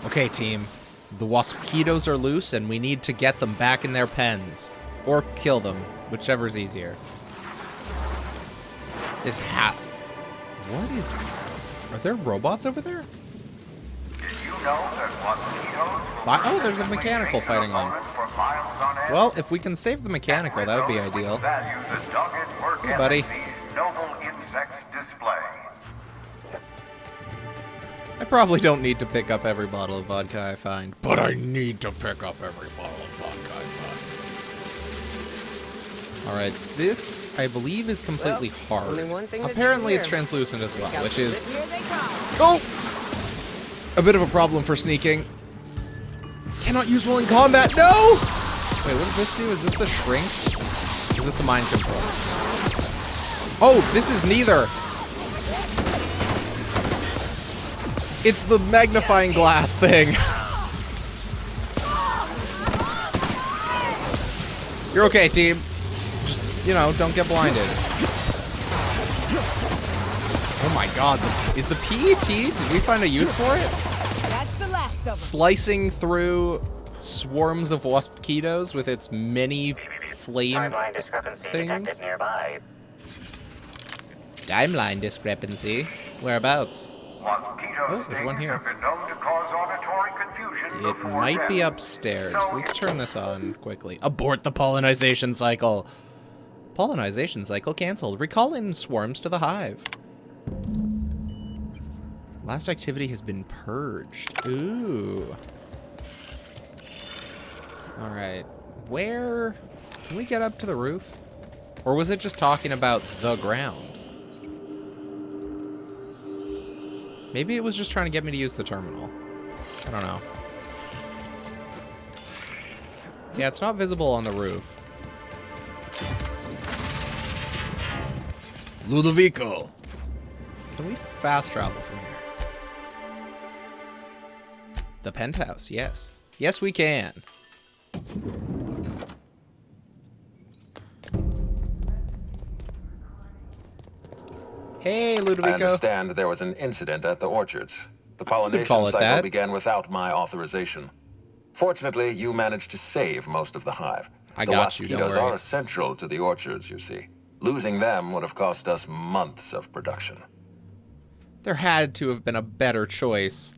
Okay, team. The waspitos are loose, and we need to get them back in their pens. Or kill them, whichever's easier. This hat... What is... Are there robots over there? Did you know that waspitos... Oh, there's a mechanical fighting one. Well, if we can save the mechanical, that would be ideal. Hey, buddy. I probably don't need to pick up every bottle of vodka I find, but I need to pick up every bottle of vodka I find. Alright, this, I believe, is completely hard. Apparently it's translucent as well, which is... Oh! A bit of a problem for sneaking. Cannot use while in combat. No! Wait, what does this do? Is this the shrink? Is this the mind control? Oh, this is neither. It's the magnifying glass thing. You're okay, team. Just, you know, don't get blinded. Oh my god. Is the PET? Did we find a use for it? That's the last of them. Slicing through swarms of waspitos with its many flame Timeline discrepancy things. detected nearby. Timeline discrepancy? Whereabouts? Oh, there's one here. It It might be upstairs. Let's turn this on quickly. Abort the pollinization cycle. Pollinization cycle canceled. Recalling swarms to the hive. Last activity has been purged. Ooh. Alright. Where... Can we get up to the roof? Or was it just talking about the ground? Maybe it was just trying to get me to use the terminal. I don't know. Yeah, it's not visible on the roof. Ludovico! Can we fast travel from here? The penthouse, yes. Yes, we can. Hey, I Ludovico. understand there was an incident at the orchards. The pollination call it cycle that. began without my authorization. Fortunately, you managed to save most of the hive. I the got you, don't mosquitoes worry. are essential to the orchards, you see. Losing them would have cost us months of production. There had to have been a better choice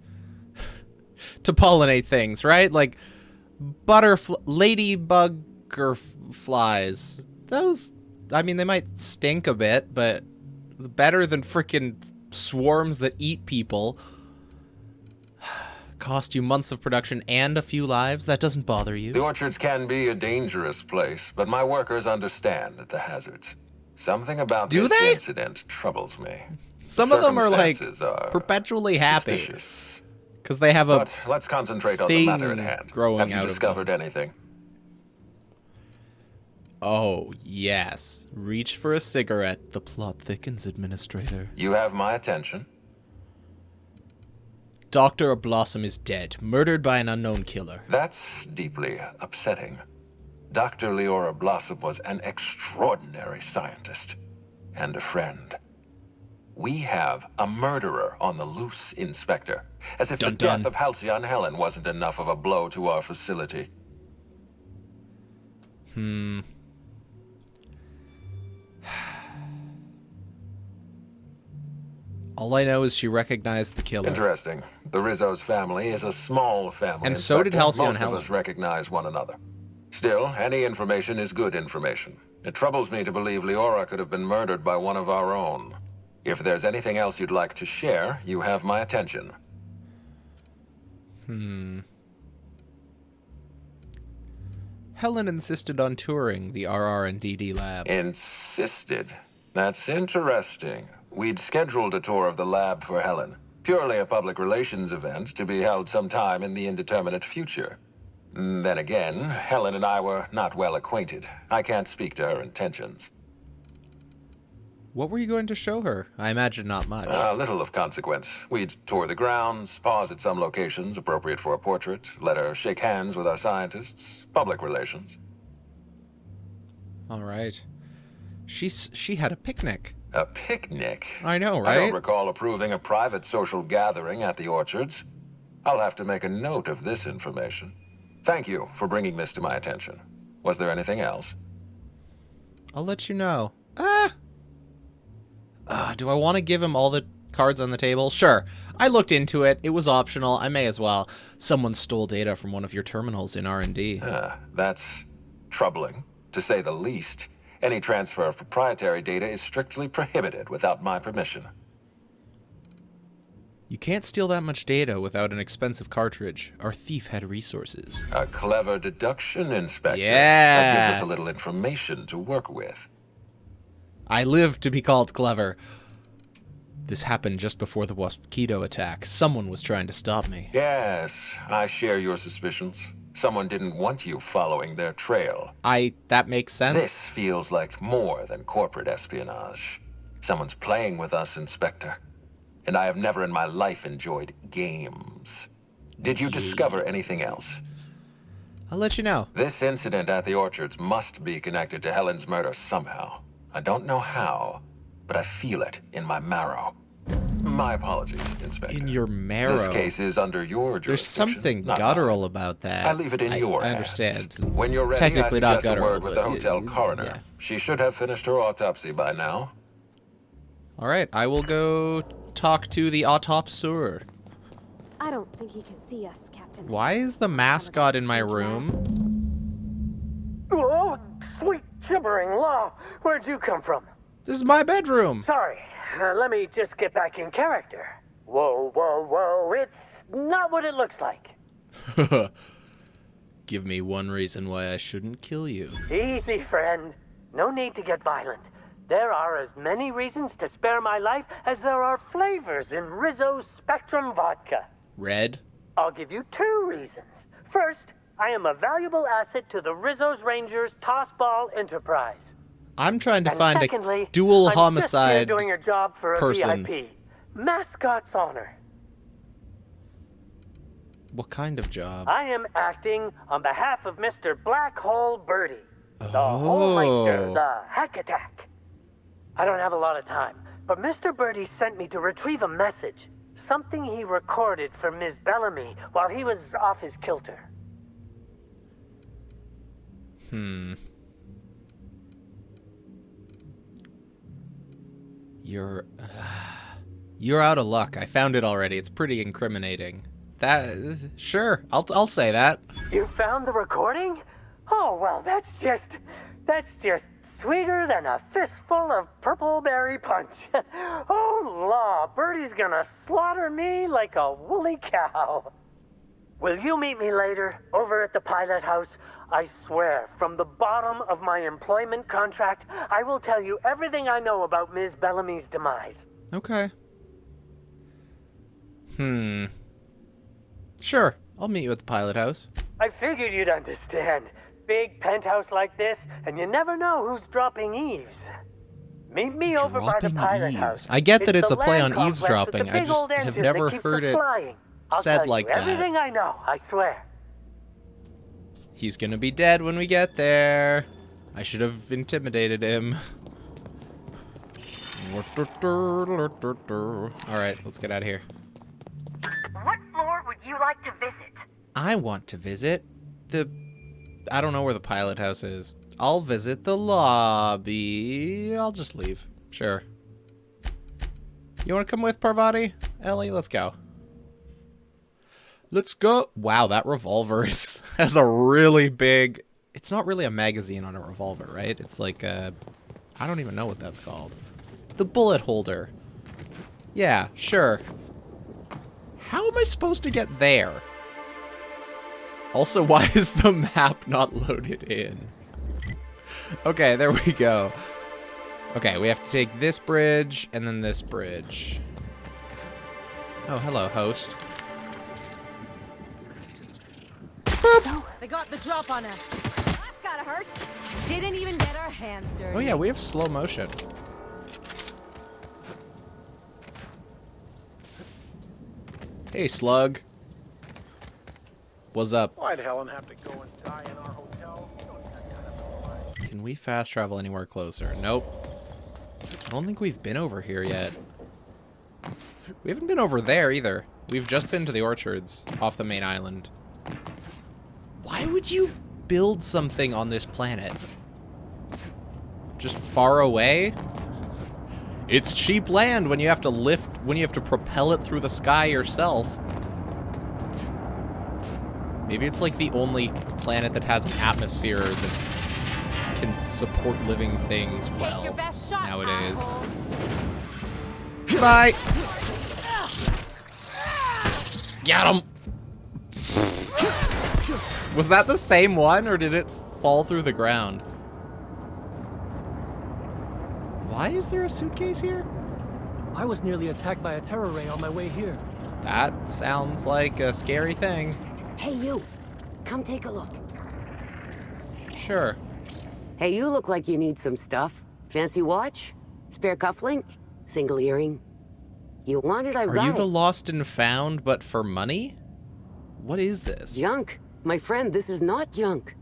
to pollinate things, right? Like ladybug or flies. Those, I mean, they might stink a bit, but it's better than freaking swarms that eat people. Cost you months of production and a few lives. That doesn't bother The you. orchards can be a dangerous place, but my workers understand the hazards. Something about Do this they? incident troubles me. Some of them are like Circumstances are perpetually happy suspicious. because they have a But let's concentrate on the matter at thing hand. growing Have you out of discovered them. anything? Oh, yes. Reach for a cigarette. The plot thickens, Administrator. You have my attention. Dr. Blossom is dead, murdered by an unknown killer. That's deeply upsetting. Dr. Leora Blossom was an extraordinary scientist and a friend. We have a murderer on the loose, Inspector. As if Dun the death dun. of Halcyon Helen wasn't enough of a blow to our facility. All I know is she recognized the killer. Interesting. The Rizzo's family is a small family. And so did Inspector. Halcyon Most Helen. of us recognize one another. Still, any information is good information. It troubles me to believe Leora could have been murdered by one of our own. If there's anything else you'd like to share, you have my attention. Helen insisted on touring the RR&DD lab. Insisted. That's interesting. We'd scheduled a tour of the lab for Helen. Purely a public relations event to be held sometime in the indeterminate future. Then again, Helen and I were not well acquainted. I can't speak to her intentions. What were you going to show her? I imagine not much. Little of consequence. We'd tour the grounds, pause at some locations appropriate for a portrait, let her shake hands with our scientists. Public relations. All right. She had a picnic. A picnic? I know, I don't right? recall approving a private social gathering at the orchards. I'll have to make a note of this information. Thank you for bringing this to my attention. Was there anything else? I'll let you know. Do I want to give him all the cards on the table? Sure. I looked into it. It was optional. I may as well. Someone stole data from one of your terminals in R&D. That's troubling, to say the least. Any transfer of proprietary data is strictly prohibited without my permission. You can't steal that much data without an expensive cartridge. Our thief had resources. A clever deduction, Inspector. Yeah. That gives us a little information to work with. I live to be called clever. This happened just before the mosquito attack. Someone was trying to stop me. Yes, I share your suspicions. Someone didn't want you following their trail. That makes sense. This feels like more than corporate espionage. Someone's playing with us, Inspector. And I have never in my life enjoyed games. Did you discover anything else? I'll let you know. This incident at the orchards must be connected to Helen's murder somehow. I don't know how, but I feel it in my marrow. My apologies, Inspector. In your marrow? This case is under your jurisdiction. There's something not guttural mine. about that. I leave it in your I hands. understand. It's When you're ready, technically I not suggest a guttural, word with the but hotel coroner. yeah. She should have finished her autopsy by now. All right, I will go talk to the autopseur. I don't think he can see us, Captain. Why is the mascot in my room? Oh, sweet gibbering law. Where'd you come from? This is my bedroom. Sorry, let me just get back in character. Whoa, whoa, whoa, it's not what it looks like. Give me one reason why I shouldn't kill you. Easy, friend. No need to get violent. There are as many reasons to spare my life as there are flavors in Rizzo's Spectrum vodka. Red? I'll give you 2 reasons. First, I am a valuable asset to the Rizzo's Rangers Tossball Enterprise. I'm trying to And find secondly, a dual I'm just here homicide doing a job for a person. VIP. Mascot's honor. What kind of job? I am acting on behalf of Mr. Black Hole Birdie, the Oh. Holmeister, the Hack Attack. I don't have a lot of time, but Mr. Birdie sent me to retrieve a message, something he recorded for Ms. Bellamy while he was off his kilter. You're out of luck. I found it already. It's pretty incriminating. Sure, I'll say that. You found the recording? Oh, well, that's just sweeter than a fistful of purple berry punch. Oh, law, Birdie's gonna slaughter me like a woolly cow. Will you meet me later, over at the pilot house? I swear, from the bottom of my employment contract, I will tell you everything I know about Ms. Bellamy's demise. Okay. Sure, I'll meet you at the pilot house. I figured you'd understand. Big penthouse like this, and you never know who's dropping eaves. Meet me over by the Dropping pilot eaves. house. I get that it's a the play land on complex with the eavesdropping. I big just old have engine never that keeps heard us it flying. I'll said tell like you that. everything I know, I swear. He's gonna be dead when we get there. I should have intimidated him. Alright, let's get out of here. What floor would you like to visit? I want to visit I don't know where the pilot house is. I'll visit the lobby. I'll just leave. Sure. You want to come with, Parvati? Ellie, let's go. Let's go. Wow, that revolver has a really big... It's not really a magazine on a revolver, right? It's like a... I don't even know what that's called. The bullet holder. Yeah, sure. How am I supposed to get there? Also, why is the map not loaded in? Okay, there we go. Okay, we have to take this bridge and then this bridge. Oh, hello, host. They got the drop on us. That's gotta hurt. Didn't even get our hands dirty. Oh yeah, we have slow motion. Hey, slug. What's up? Why'd Helen have to go and die in our hotel? You know, that kind of a Can we fast travel anywhere closer? Nope. I don't think we've been over here yet. We haven't been over there either. We've just been to the orchards off the main island. Why would you build something on this planet? Just far away? It's cheap land when you have to propel it through the sky yourself. Maybe it's like the only planet that has an atmosphere that can support living things well nowadays. Bye. Get him. Was that the same one, or did it fall through the ground? Why is there a suitcase here? I was nearly attacked by a terror ray on my way here. That sounds like a scary thing. Hey, you. Come take a look. Sure. Hey, you look like you need some stuff. Fancy watch? Spare cufflink? Single earring? You want it, I've got it. Are you the lost and found, but for money? What is this? Junk. My friend, this is not junk.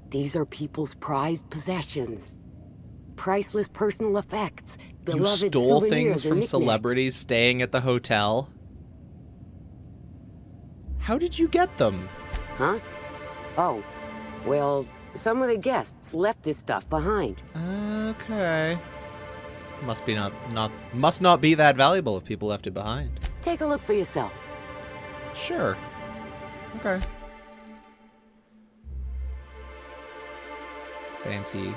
These are people's prized possessions. Priceless personal effects. You stole things from celebrities staying at the hotel? How did you get them? Huh? Oh, well, some of the guests left this stuff behind. Okay. Must not be that valuable if people left it behind. Take a look for yourself. Sure. Okay. Fancy.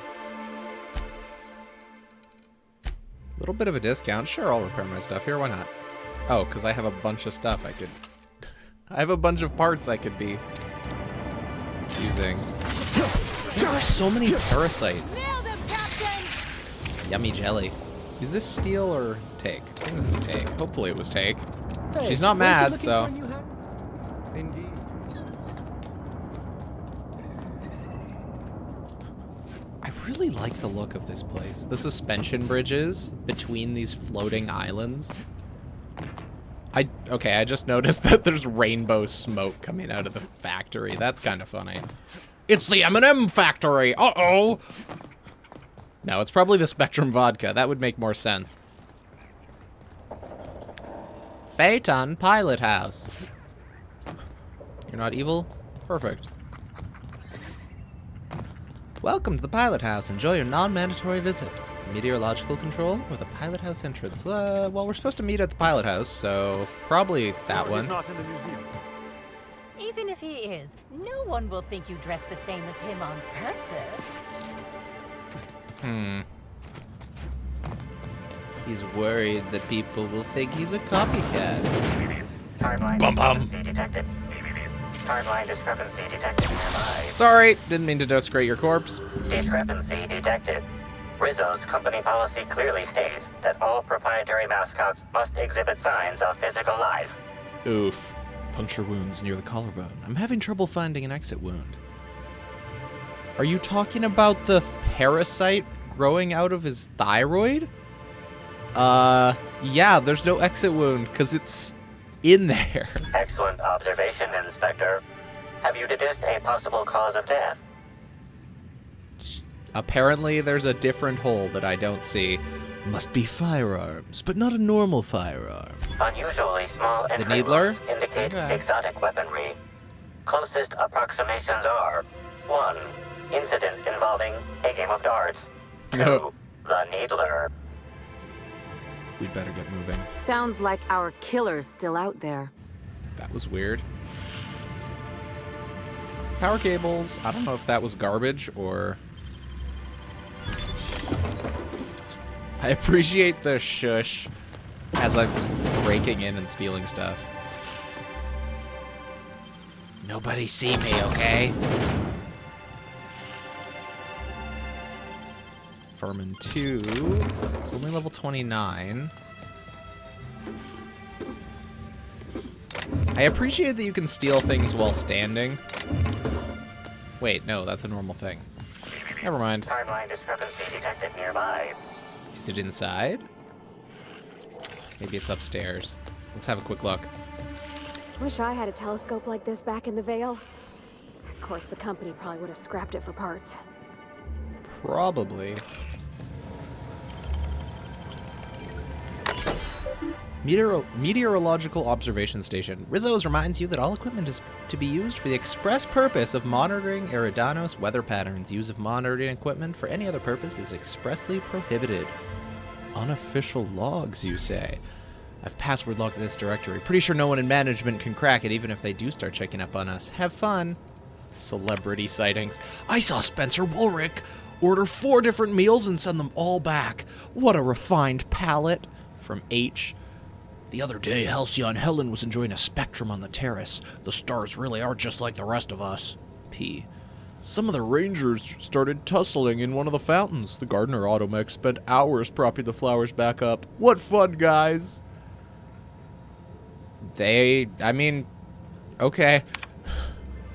A little bit of a discount. Sure, I'll repair my stuff here. Why not? Oh, because I have a bunch of stuff I could... I have a bunch of parts I could be using. There are so many parasites. Nailed him, Captain! Yummy jelly. Is this steel or take? I think this is take. Hopefully it was take. Say, She's not mad, so... Indeed. I really like the look of this place. The suspension bridges between these floating islands. Okay, I just noticed that there's rainbow smoke coming out of the factory. That's kind of funny. It's the M&M factory! Uh-oh! No, it's probably the Spectrum vodka. That would make more sense. Phaeton Pilot House. You're not evil? Perfect. Welcome to the Pilot House. Enjoy your non-mandatory visit. Meteorological control or the Pilot House entrance? Well, we're supposed to meet at the Pilot House, so probably that one. He's not in the museum. Even if he is, no one will think you dress the same as him on purpose. He's worried that people will think he's a copycat. Timeline discrepancy detected. Timeline discrepancy detected nearby. Sorry, didn't mean to desecrate your corpse. Discrepancy detected. Rizzo's company policy clearly states that all proprietary mascots must exhibit signs of physical life. Oof. Puncture wounds near the collarbone. I'm having trouble finding an exit wound. Are you talking about the parasite growing out of his thyroid? Yeah, there's no exit wound because it's in there. Excellent observation, Inspector. Have you deduced a possible cause of death? Apparently, there's a different hole that I don't see. Must be firearms, but not a normal firearm. Unusually small entry needler? wounds indicate Okay. exotic weaponry. Closest approximations are 1. Incident involving a game of darts. 2. The needler. We'd better get moving. Sounds like our killer's still out there. That was weird. Power cables. I don't know if that was garbage or... I appreciate the shush as I'm breaking in and stealing stuff. Nobody see me, okay? Furman 2. It's only level 29. I appreciate that you can steal things while standing. Wait, no, that's a normal thing. Never mind. Timeline discrepancy detected nearby. Is it inside? Maybe it's upstairs. Let's have a quick look. Wish I had a telescope like this back in the Vale. Of course, the company probably would have scrapped it for parts. Probably. Meteorological Observation Station. Rizzo's reminds you that all equipment is to be used for the express purpose of monitoring Eridanos weather patterns. Use of monitoring equipment for any other purpose is expressly prohibited. Unofficial logs, you say? I've password logged this directory. Pretty sure no one in management can crack it, even if they do start checking up on us. Have fun. Celebrity sightings. I saw Spencer Woolrick order 4 different meals and send them all back. What a refined palate. From H. The other day, Halcyon Helen was enjoying a spectrum on the terrace. The stars really are just like the rest of us. P. Some of the rangers started tussling in one of the fountains. The gardener automech spent hours propping the flowers back up. What fun, guys! Okay.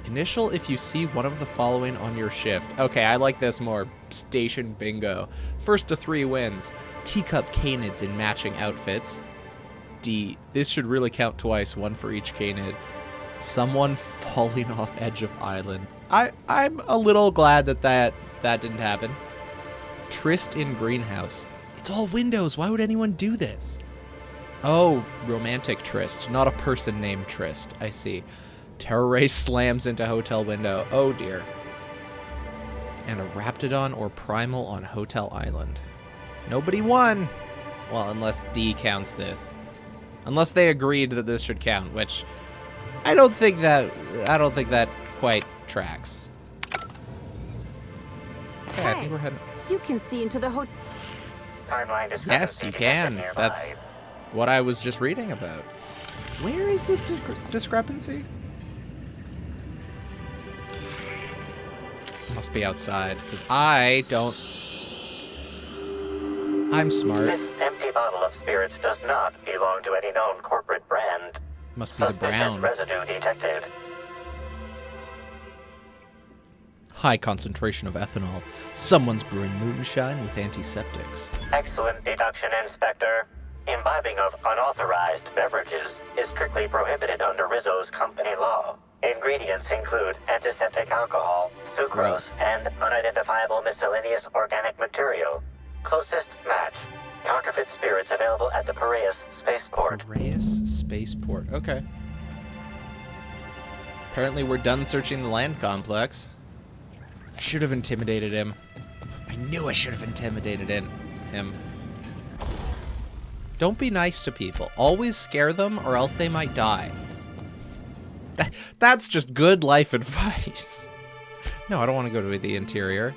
Initial if you see one of the following on your shift. Okay, I like this more. Station bingo. First to 3 wins. Teacup canids in matching outfits. D. This should really count twice, 1 for each canid. Someone falling off edge of island. I'm a little glad that didn't happen. Tryst in greenhouse. It's all windows. Why would anyone do this? Oh, romantic tryst, not a person named Tryst. I see. Terror ray slams into hotel window. Oh dear. And a Raptidon or Primal on Hotel Island. Nobody won. Well, unless D counts this. Unless they agreed that this should count, which I don't think that quite tracks. Okay, I think we're heading. You can see into the hotel. Timeline Yes, you can. That's what I was just reading about. Where is this discrepancy? Must be outside, because I'm smart. This empty bottle of spirits does not belong to any known corporate brand. Must be the Suspicious brown. residue detected. High concentration of ethanol. Someone's brewing moonshine with antiseptics. Excellent deduction, Inspector. Imbibing of unauthorized beverages is strictly prohibited under Rizzo's company law. Ingredients include antiseptic alcohol, sucrose, Gross. and unidentifiable miscellaneous organic material. Closest match. Counterfeit spirits available at the Piraeus Spaceport. Piraeus Spaceport. Okay. Apparently we're done searching the land complex. I should have intimidated him. I knew I should have intimidated him. Don't be nice to people. Always scare them or else they might die. That's just good life advice. No, I don't want to go to the interior.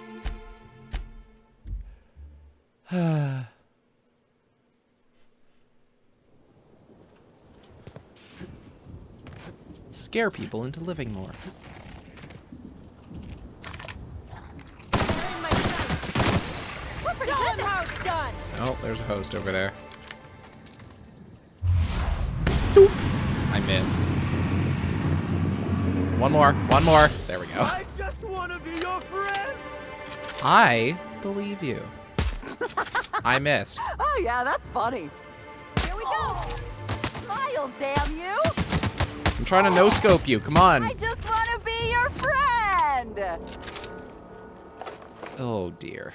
Scare people into living more. Oh, there's a host over there. Doop. I missed. One more. There we go. I just want to be your friend. I believe you. I missed. Oh, yeah, that's funny. Here we go. Smile, damn you! I'm trying to no-scope you. Come on. I just want to be your friend! Oh, dear.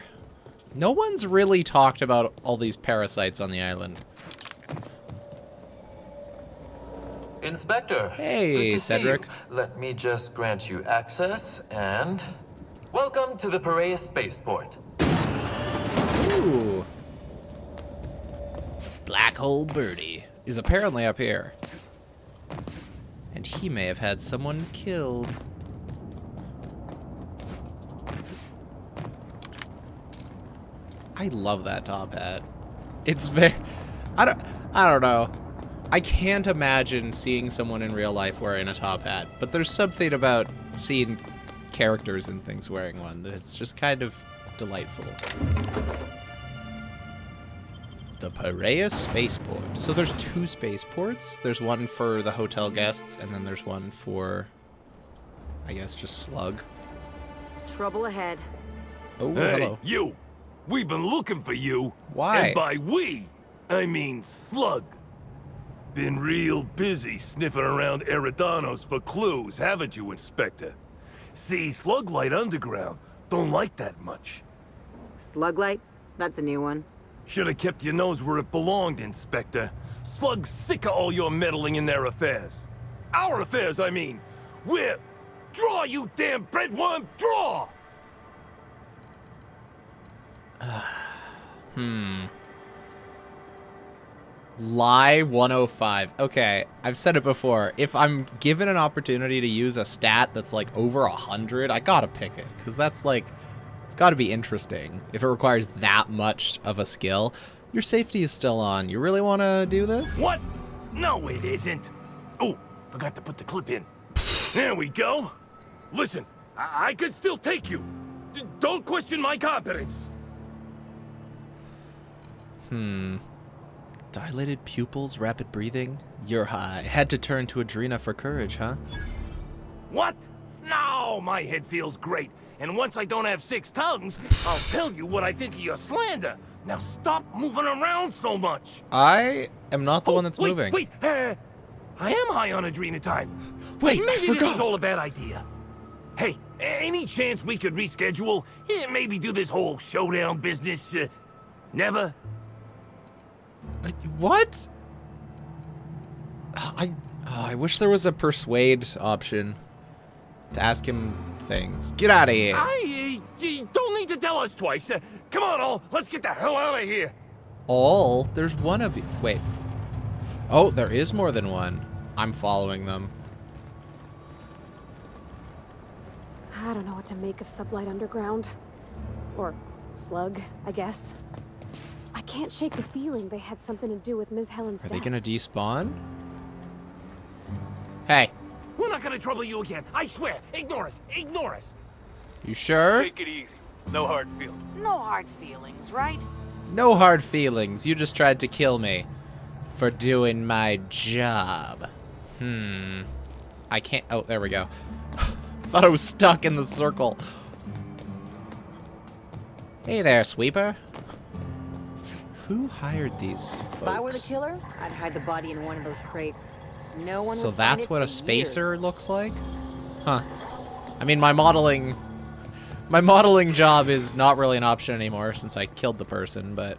No one's really talked about all these parasites on the island. Inspector. Hey, good to Cedric. see you. Let me just grant you access and welcome to the Piraeus Spaceport. Ooh. Black Hole Birdie is apparently up here. And he may have had someone killed. I love that top hat. It's very... I don't know. I can't imagine seeing someone in real life wearing a top hat, but there's something about seeing characters and things wearing one that it's just kind of delightful. The Piraeus Spaceport. So there's 2 spaceports. There's one for the hotel guests, and then there's one for, I guess, just Slug. Trouble ahead. Oh, Hey, hello. you! We've been looking for you. Why? And by we, I mean Slug. Been real busy sniffing around Eridanos for clues, haven't you, Inspector? See, Sluglight Underground don't like that much. Sluglight? That's a new one. Should have kept your nose where it belonged, Inspector. Slug's sick of all your meddling in their affairs. Our affairs, I mean. We're... Draw, you damn breadworm, draw! Lie 105. Okay, I've said it before. If I'm given an opportunity to use a stat that's like over 100, I gotta pick it. Because that's like, it's gotta be interesting. If it requires that much of a skill. Your safety is still on. You really want to do this? What? No, it isn't. Oh, forgot to put the clip in. There we go. Listen, I could still take you. Don't question my competence. Dilated pupils, rapid breathing. You're high. Had to turn to Adrena for courage, huh? What? No, my head feels great. And once I don't have 6 tongues, I'll tell you what I think of your slander. Now stop moving around so much. I am not the one that's wait, moving. Wait, I am high on Adrena time. Wait, maybe I forgot. This is all a bad idea. Hey, any chance we could reschedule? Yeah, maybe do this whole showdown business, never? What? I wish there was a persuade option to ask him things. Get out of here. You don't need to tell us twice. Come on, all. Let's get the hell out of here. All? There's one of you. Wait. Oh, there is more than one. I'm following them. I don't know what to make of Sublight Underground. Or Slug, I guess. I can't shake the feeling they had something to do with Ms. Helen's death. Are they gonna despawn? Hey. We're not gonna trouble you again. I swear. Ignore us. Ignore us. You sure? Take it easy. No hard feelings. No hard feelings, right? No hard feelings. You just tried to kill me for doing my job. I can't. Oh, there we go. Thought I was stuck in the circle. Hey there, sweeper. Who hired these folks? If I were the killer, I'd hide the body in one of those crates. No one So would find that's it what a for spacer years. looks like? Huh. I mean, my modeling job is not really an option anymore since I killed the person, but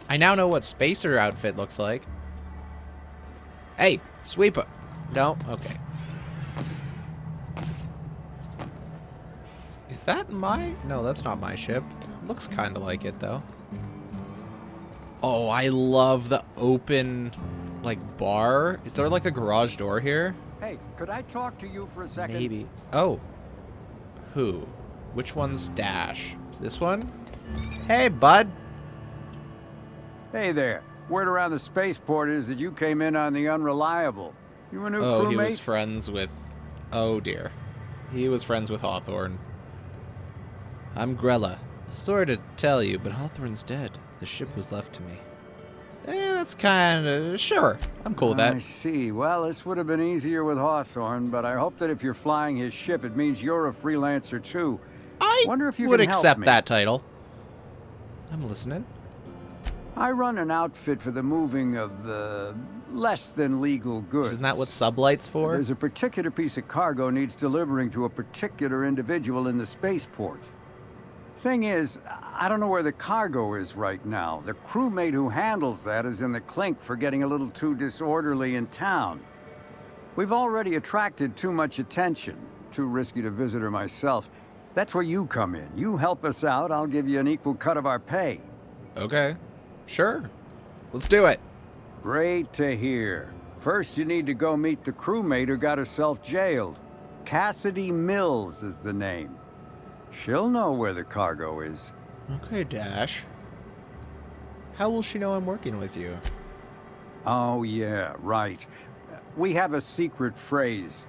I now know what spacer outfit looks like. Hey, sweeper. No? Okay. Is that my... No, that's not my ship. Looks kind of like it, though. Oh, I love the open, like, bar. Is there, like, a garage door here? Hey, could I talk to you for a second? Maybe. Oh. Who? Which one's Dash? This one? Hey, bud. Hey there. Word around the spaceport is that you came in on the Unreliable. You a new Oh, he crewmate? was friends with... Oh, dear. He was friends with Hawthorne. I'm Grella. Sorry to tell you, but Hawthorne's dead. The ship was left to me. That's kind of... Sure. I'm cool with that. I see. Well, this would have been easier with Hawthorne, but I hope that if you're flying his ship, it means you're a freelancer, too. I wonder if you would can help accept me. that title. I'm listening. I run an outfit for the moving of, less than legal goods. Isn't that what Sublight's for? There's a particular piece of cargo needs delivering to a particular individual in the spaceport. Thing is, I don't know where the cargo is right now. The crewmate who handles that is in the clink for getting a little too disorderly in town. We've already attracted too much attention. Too risky to visit her myself. That's where you come in. You help us out, I'll give you an equal cut of our pay. Okay. Sure. Let's do it. Great to hear. First, you need to go meet the crewmate who got herself jailed. Cassidy Mills is the name. She'll know where the cargo is. Okay, Dash. How will she know I'm working with you? Oh, yeah, right. We have a secret phrase.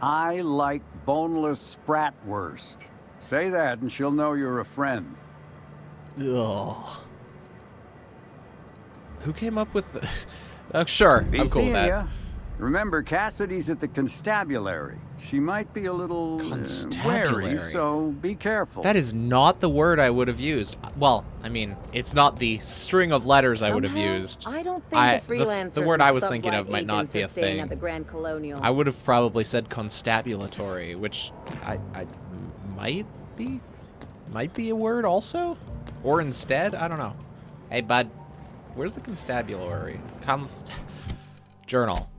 I like boneless spratwurst. Say that and she'll know you're a friend. Ugh. Who came up with the... sure, Be I'm cool with seeing that. ya. Remember, Cassidy's at the constabulary. She might be a little wary, Constabulary. so be careful. That is not the word I would have used. Well, I mean, it's not the string of letters I would have Somehow, used. I don't think the freelancers the word and I was thinking Sublight of might not agents be are a staying thing. at the Grand Colonial. I would have probably said constabulatory, which I might be a word also, or instead. I don't know. Hey, bud. Where's the constabulary? Journal.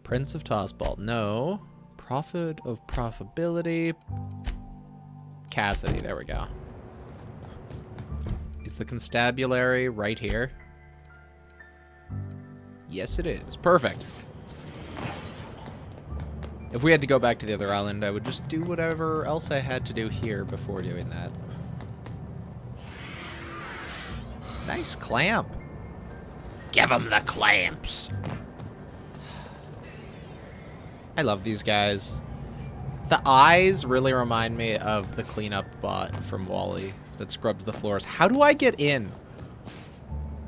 Prince of Tossball. No. Prophet of Profitability. Cassidy. There we go. Is the constabulary right here? Yes, it is. Perfect. If we had to go back to the other island, I would just do whatever else I had to do here before doing that. Nice clamp. Give him the clamps. I love these guys. The eyes really remind me of the cleanup bot from WALL-E that scrubs the floors. How do I get in?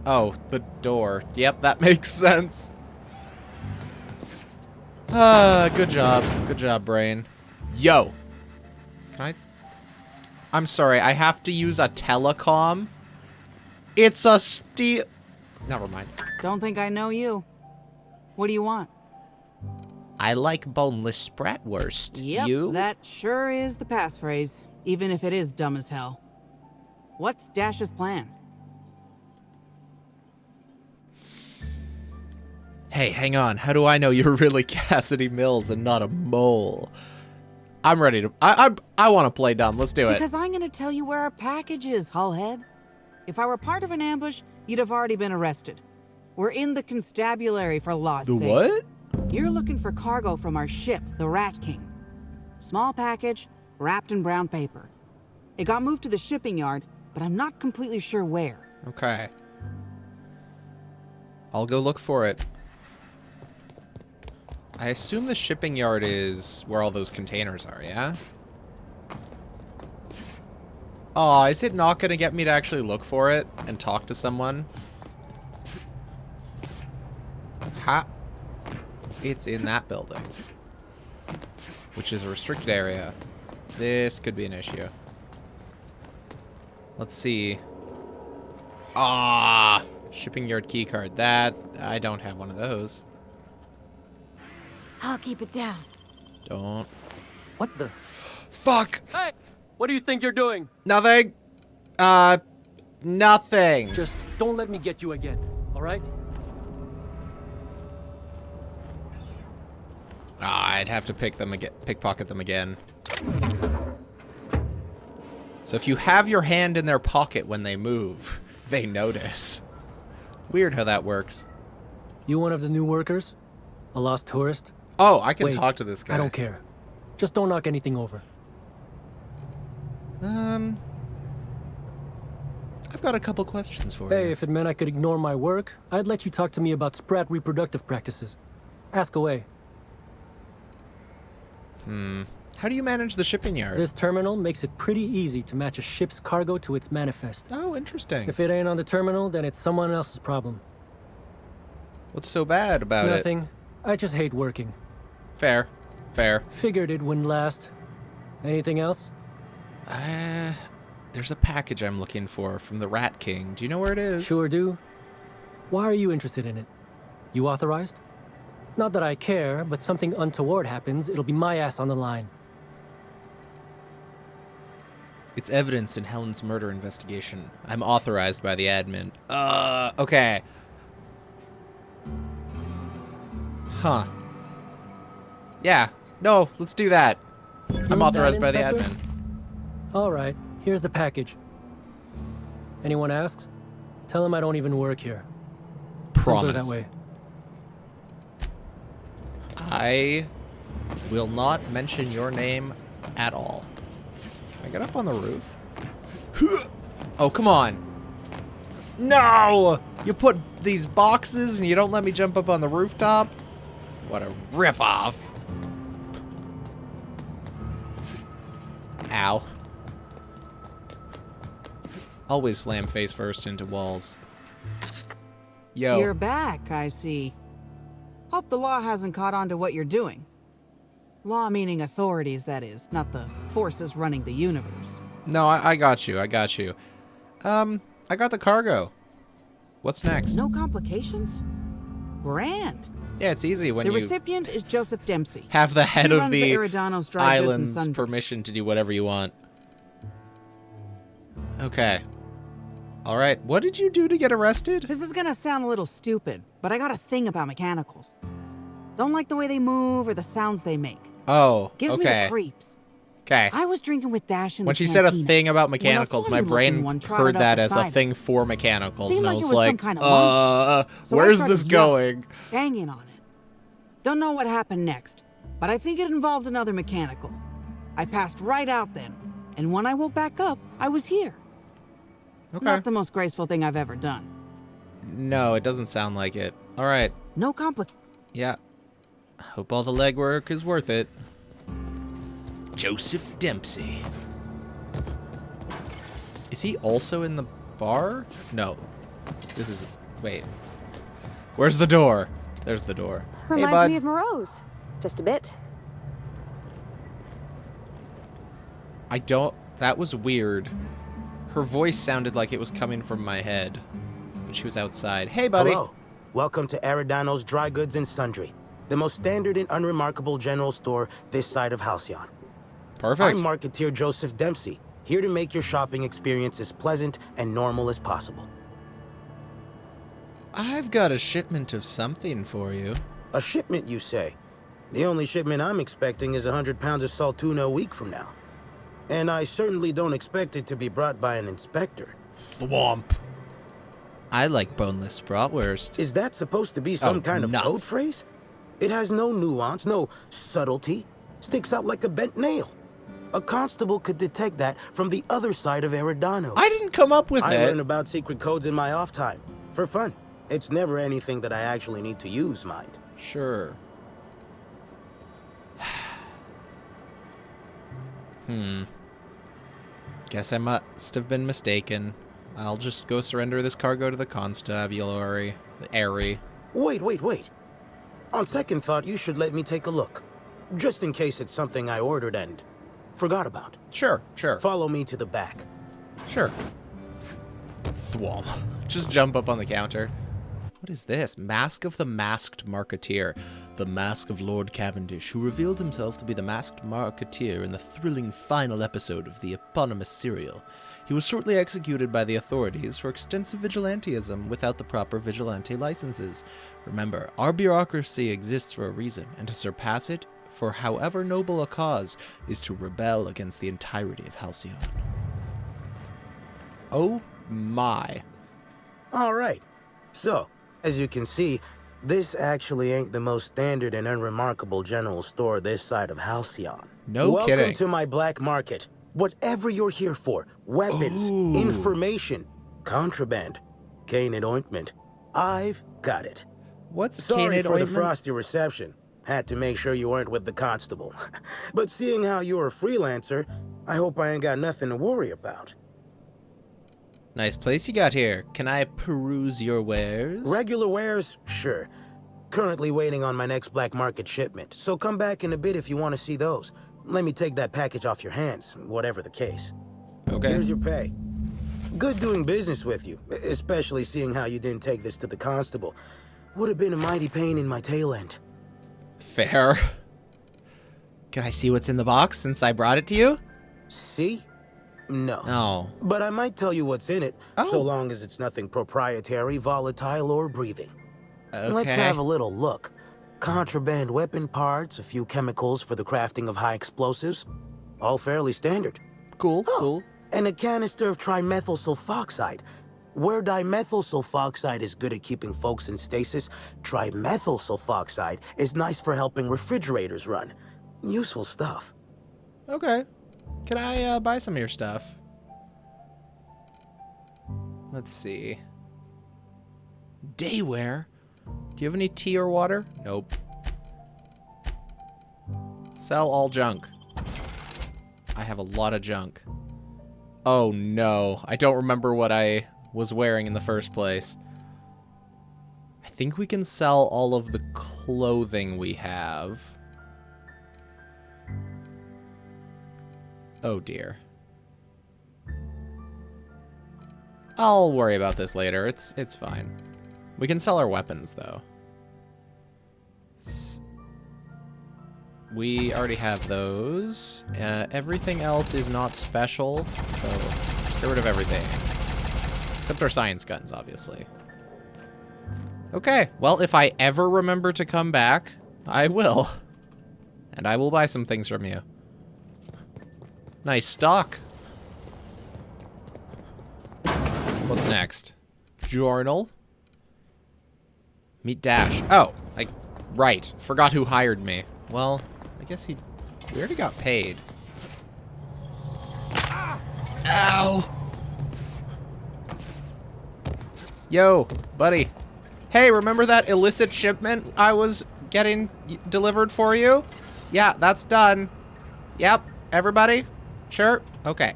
Oh, the door. Yep, that makes sense. Good job. Good job, brain. Yo. Can I? I'm sorry, I have to use a telecom? It's a steel... Never mind. Don't think I know you. What do you want? I like boneless bratwurst. Yep, You? that sure is the passphrase, even if it is dumb as hell. What's Dash's plan? Hey, hang on. How do I know you're really Cassidy Mills and not a mole? I'm ready to... I want to play dumb. Let's do it. Because I'm gonna tell you where our package is, hullhead. If I were part of an ambush, you'd have already been arrested. We're in the constabulary for law's sake. The what? You're looking for cargo from our ship, the Rat King. Small package, wrapped in brown paper. It got moved to the shipping yard, but I'm not completely sure where. Okay. I'll go look for it. I assume the shipping yard is where all those containers are, yeah? Aw, is it not going to get me to actually look for it and talk to someone? Ha! It's in that building. Which is a restricted area. This could be an issue. Let's see. Ah! Shipping yard keycard. That, I don't have one of those. I'll keep it down. Don't. What the? Fuck! Hey! What do you think you're doing? Nothing. Nothing. Just don't let me get you again, alright? I'd have to pickpocket them again. So if you have your hand in their pocket when they move, they notice. Weird how that works. You one of the new workers? A lost tourist? Oh, I can Wait, talk to this guy. I don't care. Just don't knock anything over. I've got a couple questions for you. Hey, if it meant I could ignore my work, I'd let you talk to me about Sprat reproductive practices. Ask away. How do you manage the shipping yard? This terminal makes it pretty easy to match a ship's cargo to its manifest. Oh, interesting. If it ain't on the terminal, then it's someone else's problem. What's so bad about it? Nothing. I just hate working. Fair. Fair. Figured it wouldn't last. Anything else? There's a package I'm looking for from the Rat King. Do you know where it is? Sure do. Why are you interested in it? You authorized? Not that I care, but something untoward happens, it'll be my ass on the line. It's evidence in Helen's murder investigation. I'm authorized by the admin. Okay. Huh. Yeah. No, let's do that. I'm authorized by the admin. Alright, here's the package. Anyone asks? Tell them I don't even work here. Promise. Simpler that way. I will not mention your name at all. Can I get up on the roof? Oh, come on. No! You put these boxes and you don't let me jump up on the rooftop? What a ripoff. Ow. Always slam face first into walls. Yo. You're back, I see. Hope the law hasn't caught on to what you're doing. Law meaning authorities, that is, not the forces running the universe. No, I got you. I got you. I got the cargo. What's next? No complications? Grand. Yeah, it's easy when the you recipient is Joseph Dempsey. have the head He of runs the Eridanos dry goods and island's sundry. permission to do whatever you want. Okay. All right, what did you do to get arrested? This is gonna sound a little stupid, but I got a thing about mechanicals. Don't like the way they move or the sounds they make. Oh, Gives me the creeps. Okay. I was drinking with Dash in When the she said a cantina, thing about when a mechanicals, my funny-looking brain one trotted heard up that as a beside thing us. for mechanicals, Seemed and I like it was was some like, kind of monster. So I where's started this yelling, going? banging on it. Don't know what happened next, but I think it involved another mechanical. I passed right out then, and when I woke back up, I was here. Okay. Not the most graceful thing I've ever done. No, it doesn't sound like it. All right. No compli- Yeah. Hope all the legwork is worth it. Joseph Dempsey. Is he also in the bar? No. This is... Wait. Where's the door? There's the door. Reminds hey, bud. me of Moreau's. Just a bit. I don't... That was weird. Her voice sounded like it was coming from my head. But she was outside. Hey, buddy. Hello. Welcome to Eridanos Dry Goods and Sundry, the most standard and unremarkable general store this side of Halcyon. Perfect. I'm marketeer Joseph Dempsey, here to make your shopping experience as pleasant and normal as possible. I've got a shipment of something for you. A shipment, you say? The only shipment I'm expecting is 100 pounds of saltuna a week from now. And I certainly don't expect it to be brought by an inspector. Thwomp. I like boneless bratwurst. Is that supposed to be some kind of code phrase? It has no nuance, no subtlety. Sticks out like a bent nail. A constable could detect that from the other side of Eridanos. I didn't come up with it. I learn about secret codes in my off time. For fun. It's never anything that I actually need to use, mind. Sure. Guess I must have been mistaken. I'll just go surrender this cargo to the constabulary. The Airy. Wait. On second thought, you should let me take a look. Just in case it's something I ordered and forgot about. Sure. Follow me to the back. Sure. Thwomp. Just jump up on the counter. What is this? Mask of the Masked Marketeer. The mask of Lord Cavendish, who revealed himself to be the Masked Marketeer in the thrilling final episode of the eponymous serial. He was shortly executed by the authorities for extensive vigilantism without the proper vigilante licenses. Remember, our bureaucracy exists for a reason, and to surpass it, for however noble a cause, is to rebel against the entirety of Halcyon. Oh my. All right. So, as you can see, this actually ain't the most standard and unremarkable general store this side of Halcyon. No Welcome kidding. to my black market. Whatever you're here for, weapons, information, contraband, cane and ointment, I've got it. What's Sorry cane and for ointment? the frosty reception. Had to make sure you weren't with the constable. But seeing how you're a freelancer, I hope I ain't got nothing to worry about. Nice place you got here. Can I peruse your wares? Regular wares? Sure. Currently waiting on my next black market shipment, so come back in a bit if you want to see those. Let me take that package off your hands, whatever the case. Okay. Here's your pay. Good doing business with you, especially seeing how you didn't take this to the constable. Would have been a mighty pain in my tail end. Fair. Can I see what's in the box since I brought it to you? See? No. Oh. But I might tell you what's in it, so long as it's nothing proprietary, volatile, or breathing. Okay. Let's have a little look. Contraband weapon parts, a few chemicals for the crafting of high explosives. All fairly standard. Cool. And a canister of trimethyl sulfoxide. Where dimethyl sulfoxide is good at keeping folks in stasis, trimethyl sulfoxide is nice for helping refrigerators run. Useful stuff. Okay. Can I buy some of your stuff? Let's see. Daywear? Do you have any tea or water? Nope. Sell all junk. I have a lot of junk. Oh no, I don't remember what I was wearing in the first place. I think we can sell all of the clothing we have. Oh dear. I'll worry about this later. It's fine. We can sell our weapons though. We already have those. Everything else is not special, so just get rid of everything. Except our science guns, obviously. Okay, well, if I ever remember to come back, I will. And I will buy some things from you. Nice stock. What's next? Journal. Meet Dash. Oh, right. Forgot who hired me. Well, I guess we already got paid. Ow! Yo, buddy. Hey, remember that illicit shipment I was getting delivered for you? Yeah, that's done. Yep, everybody? Sure? Okay.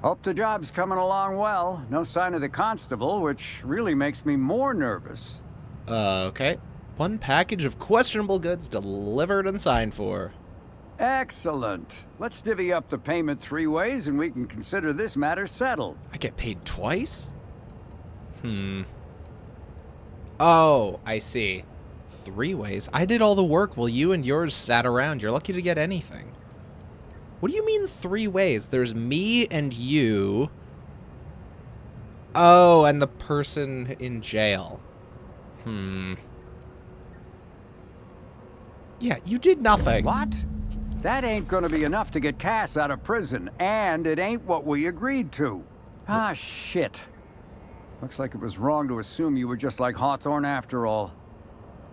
Hope the job's coming along well. No sign of the constable, which really makes me more nervous. Okay. One package of questionable goods delivered and signed for. Excellent. Let's divvy up the payment 3 ways and we can consider this matter settled. I get paid twice? Oh, I see. 3 ways? I did all the work while you and yours sat around. You're lucky to get anything. What do you mean 3 ways? There's me and you. Oh, and the person in jail. Yeah, you did nothing. What? That ain't gonna be enough to get Cass out of prison, and it ain't what we agreed to. Ah, shit. Looks like it was wrong to assume you were just like Hawthorne after all.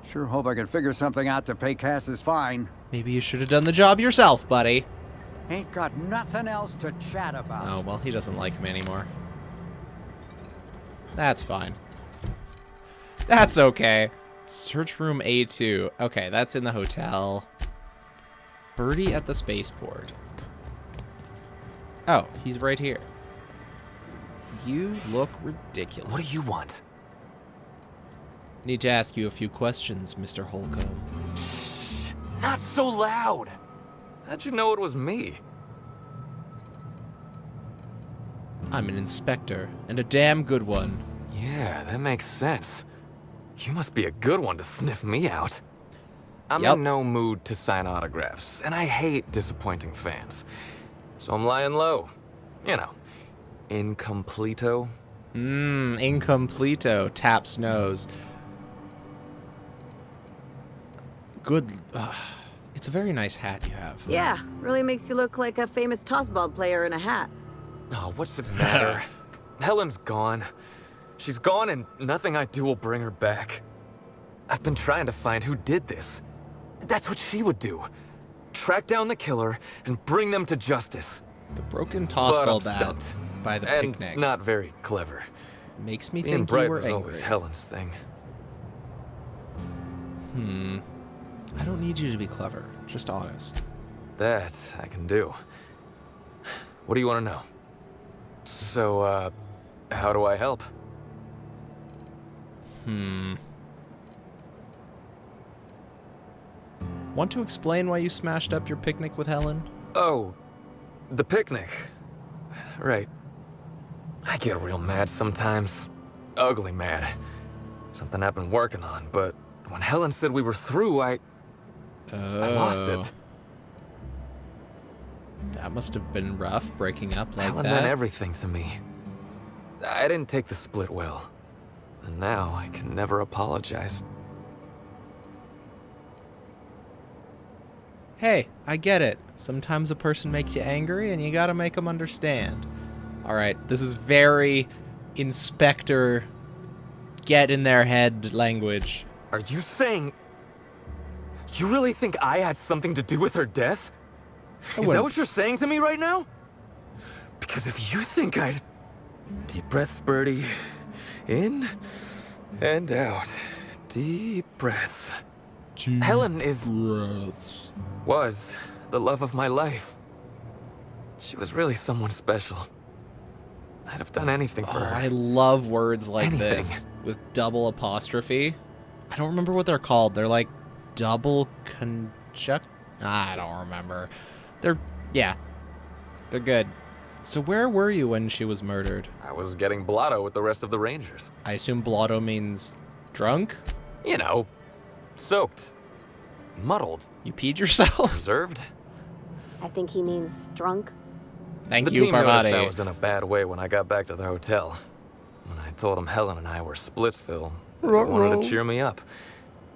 Sure hope I can figure something out to pay Cass's fine. Maybe you should have done the job yourself, buddy. Ain't got nothing else to chat about. Oh, well, he doesn't like me anymore. That's fine. That's okay. Search room A2. Okay, that's in the hotel. Birdie at the spaceport. Oh, he's right here. You look ridiculous. What do you want? Need to ask you a few questions, Mr. Holcomb. Not so loud! How'd you know it was me? I'm an inspector, and a damn good one. Yeah, that makes sense. You must be a good one to sniff me out. I'm in no mood to sign autographs, and I hate disappointing fans. So I'm lying low. You know, incompleto. Incompleto. Taps nose. Good. It's a very nice hat you have. Yeah, really makes you look like a famous tossball player in a hat. Oh, what's it matter? Helen's gone. She's gone and nothing I do will bring her back. I've been trying to find who did this. That's what she would do. Track down the killer and bring them to justice. The broken tossball bat by the picnic. And not very clever. Makes me Being think bright you were was angry. always Helen's thing. I don't need you to be clever. Just honest. That I can do. What do you want to know? So, how do I help? Want to explain why you smashed up your picnic with Helen? Oh, the picnic. Right. I get real mad sometimes. Ugly mad. Something I've been working on, but when Helen said we were through, I lost it. That must have been rough, breaking up like Helen that. meant everything to me. I didn't take the split well. And now I can never apologize. Hey, I get it. Sometimes a person makes you angry and you gotta make them understand. Alright, this is very Inspector get in their head language. Are you saying... You really think I had something to do with her death? Is that what you're saying to me right now? Because if you think I'd... Deep breaths, Birdie. In and out. Deep breaths. Helen was the love of my life. She was really someone special. I'd have done anything for her. I love words like Anything. this with double apostrophe. I don't remember what they're called. They're like double conjunct. I don't remember. They're good. So where were you when she was murdered? I was getting blotto with the rest of the Rangers. I assume blotto means drunk? You know, soaked, muddled. You peed yourself? Reserved. I think he means drunk. Thank the you, team noticed I Parvati. was in a bad way when I got back to the hotel. When told him Helen and I were Splitsville, he Ruh-roh. wanted to cheer me up.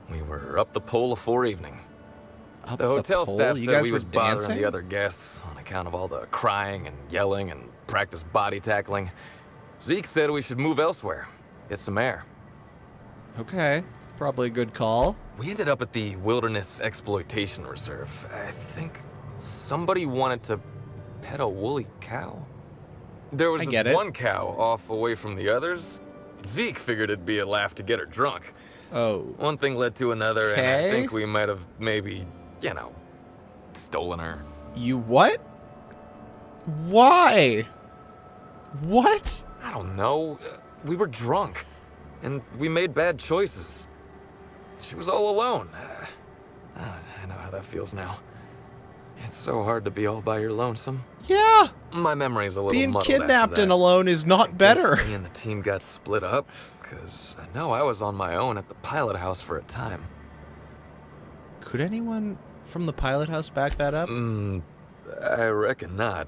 We were up the pole afore evening. Up The hotel pole? staff You said guys we were was bothering dancing? the other guests on account of all the crying and yelling and practice body tackling. Zeke said we should move elsewhere, get some air. Okay, probably a good call. We ended up at the Wilderness Exploitation Reserve. I think somebody wanted to pet a woolly cow. There was this one cow off away from the others. Zeke figured it'd be a laugh to get her drunk. Oh. One thing led to another, and Okay. I think we might have maybe, stolen her. You what? Why? What? I don't know. We were drunk, and we made bad choices. She was all alone. I know how that feels now. It's so hard to be all by your lonesome. Yeah. My memory's a little Being muddled after kidnapped that. and alone is not better. Me and the team got split up, because I know I was on my own at the pilot house for a time. Could anyone from the pilot house back that up? I reckon not.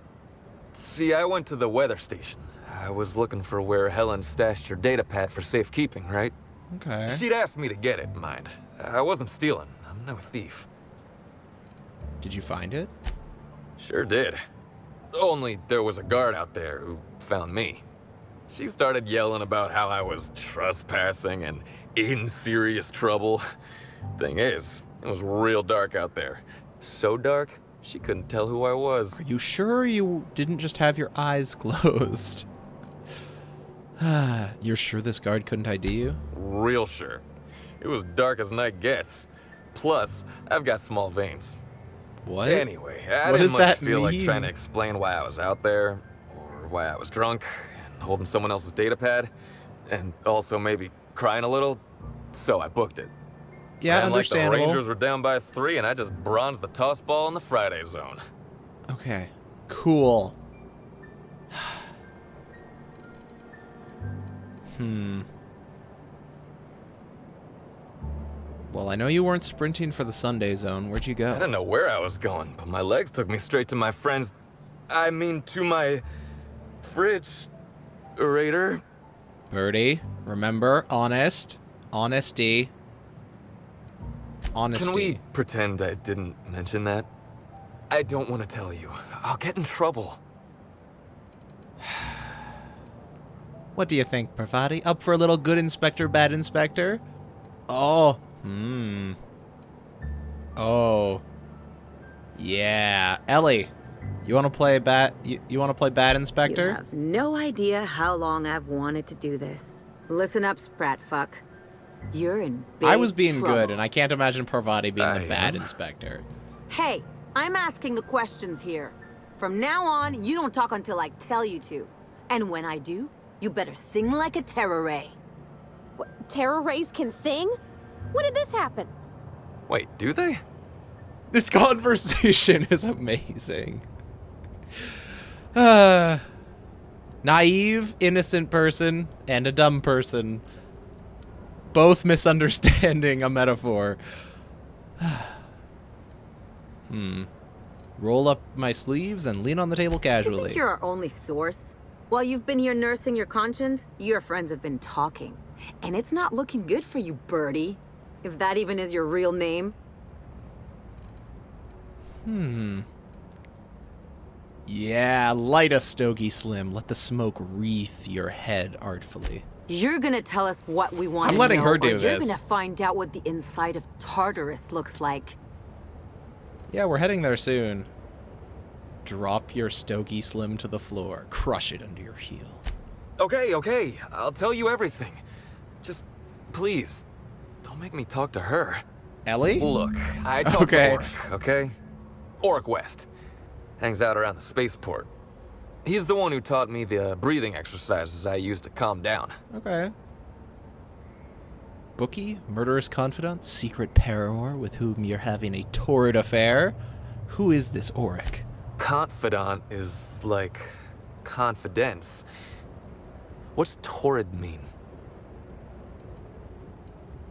See, I went to the weather station. I was looking for where Helen stashed her data pad for safekeeping, right? Okay. She'd asked me to get it, mind. I wasn't stealing. I'm no thief. Did you find it? Sure did. Only there was a guard out there who found me. She started yelling about how I was trespassing and in serious trouble. Thing is, it was real dark out there. So dark, she couldn't tell who I was. Are you sure you didn't just have your eyes closed? You're sure this guard couldn't ID you? Real sure. It was dark as night gets. Plus, I've got small veins. What? Anyway, I What didn't does much that feel like mean? trying to explain why I was out there, or why I was drunk, and holding someone else's data pad, and also maybe crying a little, so I booked it. Yeah, And like the understandable. Rangers were down by 3, and I just bronzed the toss ball in the Friday zone. Okay, cool. Well, I know you weren't sprinting for the Sunday zone. Where'd you I go? didn't know where I was going, but my legs took me straight to my friend's... to my... fridge... Raider. Birdie, remember, honest. Honesty. Honesty. Can we pretend I didn't mention that? I don't want to tell you. I'll get in trouble. What do you think, Parvati? Up for a little good inspector, bad inspector? Oh. Oh. Yeah. Ellie, you want to play bad? You want to play bad inspector? You have no idea how long I've wanted to do this. Listen up, Spratfuck. You're in big I was being trouble. good, and I can't imagine Parvati being the bad inspector. Hey, I'm asking the questions here. From now on, you don't talk until I tell you to. And when I do, you better sing like a terror ray. What, terror rays can sing? When did this happen? Wait, do they? This conversation is amazing. Naive, innocent person, and a dumb person. Both misunderstanding a metaphor. Roll up my sleeves and lean on the table You casually. think you're our only source? While you've been here nursing your conscience, your friends have been talking. And it's not looking good for you, Birdie. If that even is your real name. Yeah, light a stogie, Slim. Let the smoke wreath your head artfully. You're gonna tell us what we want to I'm know, letting her or do you're this. gonna find out what the inside of Tartarus looks like. Yeah, we're heading there soon. Drop your stogie, Slim, to the floor. Crush it under your heel. Okay. I'll tell you everything. Just, please, don't make me talk to her. Ellie? Look, I talked Okay. to Oric, okay? Oric West. Hangs out around the spaceport. He's the one who taught me the breathing exercises I use to calm down. Okay. Bookie, murderous confidant, secret paramour with whom you're having a torrid affair. Who is this Oric? Confidant is like confidence. What's torrid mean?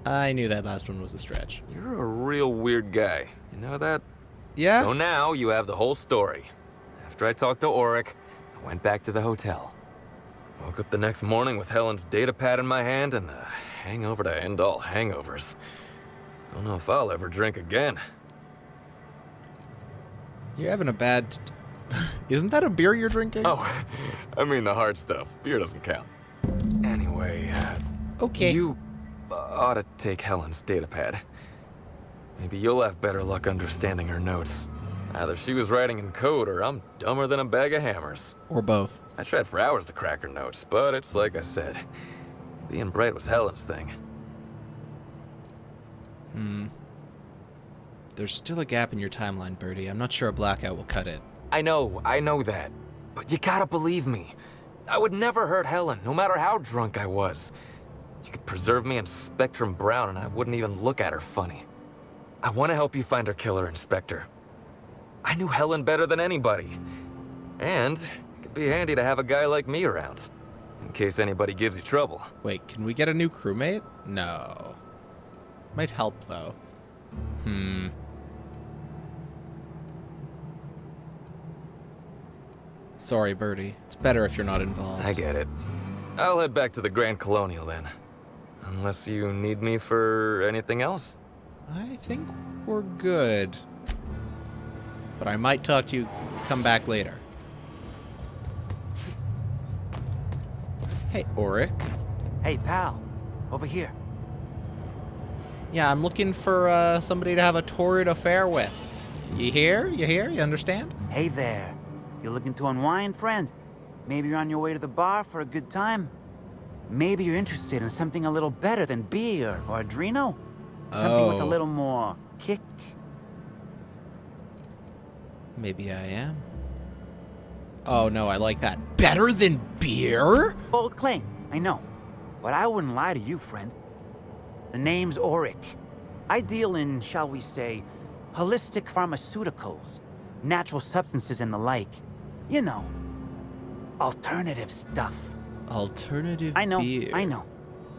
I knew that last one was a stretch. You're a real weird guy. You know that? Yeah? So now you have the whole story. After I talked to Oric, I went back to the hotel. Woke up the next morning with Helen's data pad in my hand and the hangover to end all hangovers. Don't know if I'll ever drink again. You're having a bad... Isn't that a beer you're drinking? Oh, I mean the hard stuff. Beer doesn't count. Anyway, okay. You ought to take Helen's data pad. Maybe you'll have better luck understanding her notes. Either she was writing in code or I'm dumber than a bag of hammers. Or both. I tried for hours to crack her notes, but it's like I said. Being bright was Helen's thing. There's still a gap in your timeline, Birdie. I'm not sure a blackout will cut it. I know that. But you gotta believe me. I would never hurt Helen, no matter how drunk I was. You could preserve me in Spectrum Brown and I wouldn't even look at her funny. I want to help you find her killer, Inspector. I knew Helen better than anybody. And it'd be handy to have a guy like me around, in case anybody gives you trouble. Wait, can we get a new crewmate? No. Might help, though. Sorry, Birdie. It's better if you're not involved. I get it. I'll head back to the Grand Colonial then. Unless you need me for anything else? I think we're good. But I might talk to you, come back later. Hey, Auric. Hey, pal. Over here. Yeah, I'm looking for somebody to have a torrid affair with. You hear? You hear? You understand? Hey there. You looking to unwind, friend? Maybe you're on your way to the bar for a good time. Maybe you're interested in something a little better than beer or Adreno. Something with a little more kick. Maybe I am. Oh no, I like that. Better than beer? Bold claim, I know. But I wouldn't lie to you, friend. The name's Auric. I deal in, shall we say, holistic pharmaceuticals, natural substances and the like. You know, alternative stuff. Alternative beer. I know.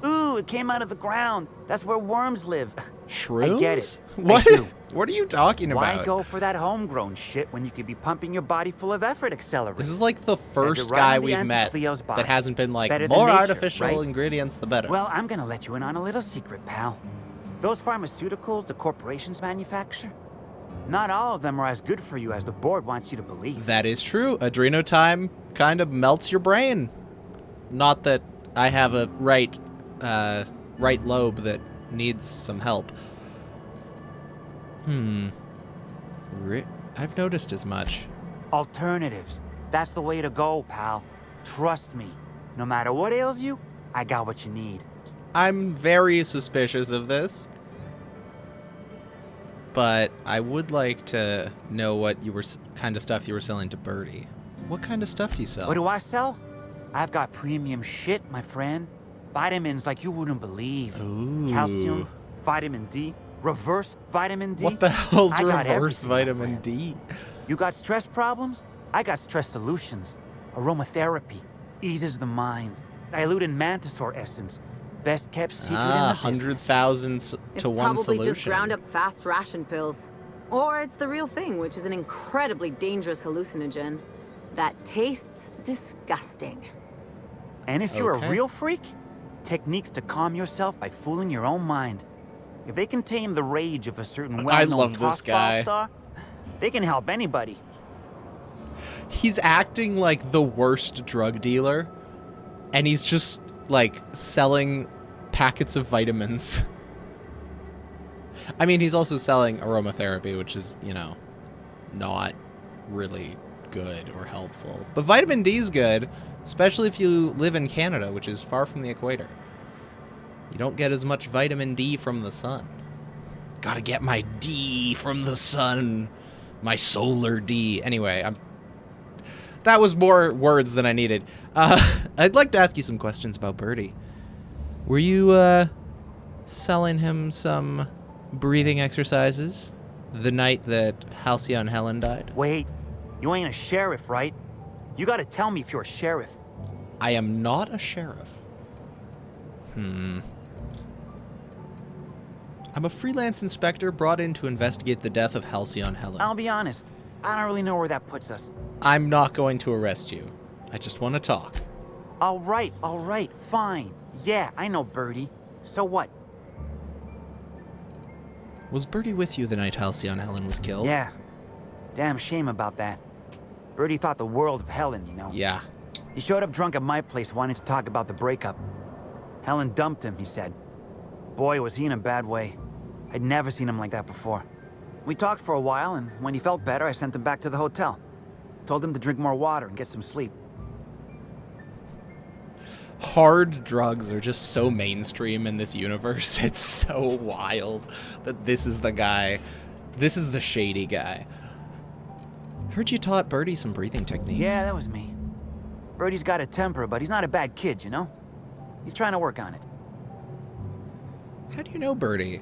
Ooh, it came out of the ground. That's where worms live. Shrooms? I get it. What? What are you talking about? Why go for that homegrown shit when you could be pumping your body full of effort accelerant? This is like the first guy we've met that hasn't been like, better more nature, artificial right? ingredients, the better. Well, I'm gonna let you in on a little secret, pal. Those pharmaceuticals the corporations manufacture, not all of them are as good for you as the board wants you to believe. That is true. Adrenotime kind of melts your brain. Not that I have a right lobe that needs some help. I've noticed as much. Alternatives. That's the way to go, pal. Trust me. No matter what ails you, I got what you need. I'm very suspicious of this. But I would like to know what kind of stuff you were selling to Birdie. What kind of stuff do you sell? What do I sell? I've got premium shit, my friend. Vitamins like you wouldn't believe. Ooh. Calcium, vitamin D, reverse vitamin D. What the hell's I got reverse everything, my vitamin friend. D? You got stress problems? I got stress solutions. Aromatherapy eases the mind. Diluted mantisaur essence. Best kept secret in the 100,000 to one It's solution. probably just ground up fast ration pills. Or it's the real thing, which is an incredibly dangerous hallucinogen that tastes disgusting. And if you're a real freak, techniques to calm yourself by fooling your own mind. If they can tame the rage of a certain well-known tossball star, they can help anybody. He's acting like the worst drug dealer, and he's just, like, selling packets of vitamins. I mean, he's also selling aromatherapy, which is, you know, not really good or helpful. But vitamin D is good, especially if you live in Canada, which is far from the equator. You don't get as much vitamin D from the sun. Gotta get my D from the sun. My solar D. Anyway, that was more words than I needed. I'd like to ask you some questions about Birdie. Were you, selling him some breathing exercises the night that Halcyon Helen died? Wait, you ain't a sheriff, right? You gotta tell me if you're a sheriff. I am not a sheriff. I'm a freelance inspector brought in to investigate the death of Halcyon Helen. I'll be honest, I don't really know where that puts us. I'm not going to arrest you. I just want to talk. All right, fine. Yeah, I know Birdie. So what? Was Birdie with you the night Halcyon Helen was killed? Yeah. Damn shame about that. Birdie thought the world of Helen, you know? Yeah. He showed up drunk at my place wanting to talk about the breakup. Helen dumped him, he said. Boy, was he in a bad way. I'd never seen him like that before. We talked for a while, and when he felt better, I sent him back to the hotel. Told him to drink more water and get some sleep. Hard drugs are just so mainstream in this universe. It's so wild that this is the guy. This is the shady guy. Heard you taught Birdie some breathing techniques. Yeah, that was me. Birdie's got a temper, but he's not a bad kid, you know? He's trying to work on it. How do you know Birdie?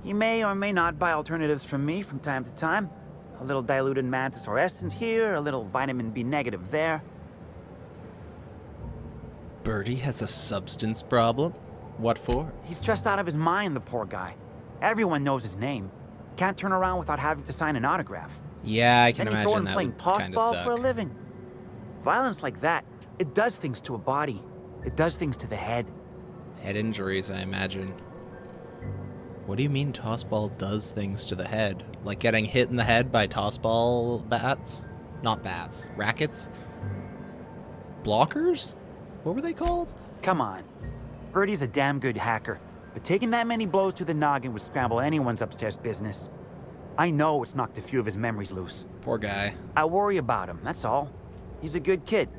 He may or may not buy alternatives from me from time to time. A little diluted mantis or essence here, a little vitamin B negative there. Birdie has a substance problem? What for? He's stressed out of his mind, the poor guy. Everyone knows his name. Can't turn around without having to sign an autograph. Yeah, I can then imagine that playing would toss kind ball of suck. for a living. Violence like that, it does things to a body. It does things to the head. Head injuries, I imagine. What do you mean tossball does things to the head? Like getting hit in the head by tossball bats? Not bats. Rackets? Blockers? What were they called? Come on. Birdie's a damn good hacker, but taking that many blows to the noggin would scramble anyone's upstairs business. I know it's knocked a few of his memories loose. Poor guy. I worry about him, that's all. He's a good kid.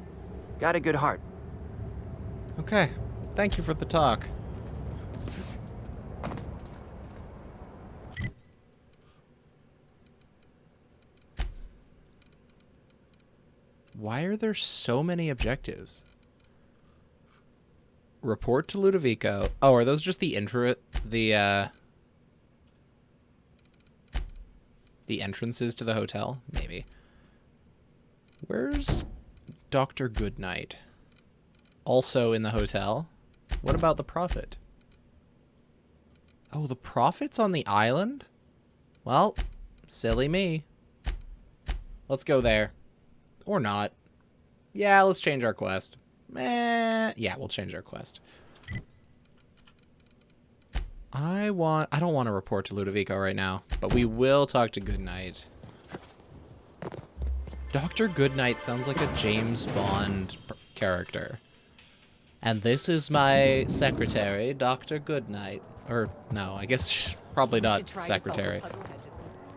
Got a good heart. Okay. Thank you for the talk. Why are there so many objectives? Report to Ludovico. Oh, are those just the entrances to the hotel? Maybe. Where's Dr. Goodnight? Also in the hotel? What about the Prophet? Oh, the Prophet's on the island? Well, silly me. Let's go there. Or not. Yeah, let's change our quest. Yeah, we'll change our quest. I don't want to report to Ludovico right now, but we will talk to Goodnight. Dr. Goodnight sounds like a James Bond character. And this is my secretary, Dr. Goodnight. Or, no, I guess probably not secretary.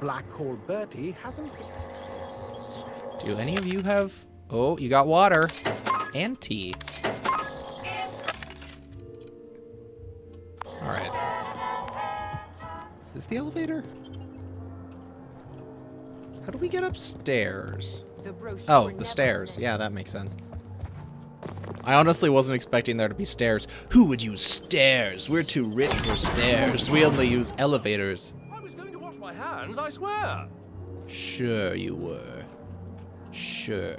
Black Hole Bertie hasn't... Do any of you have... Oh, you got water. And tea. Alright. Is this the elevator? How do we get upstairs? Oh, the stairs. Yeah, that makes sense. I honestly wasn't expecting there to be stairs. Who would use stairs? We're too rich for stairs. We only use elevators. I was going to wash my hands, I swear. Sure you were. Sure.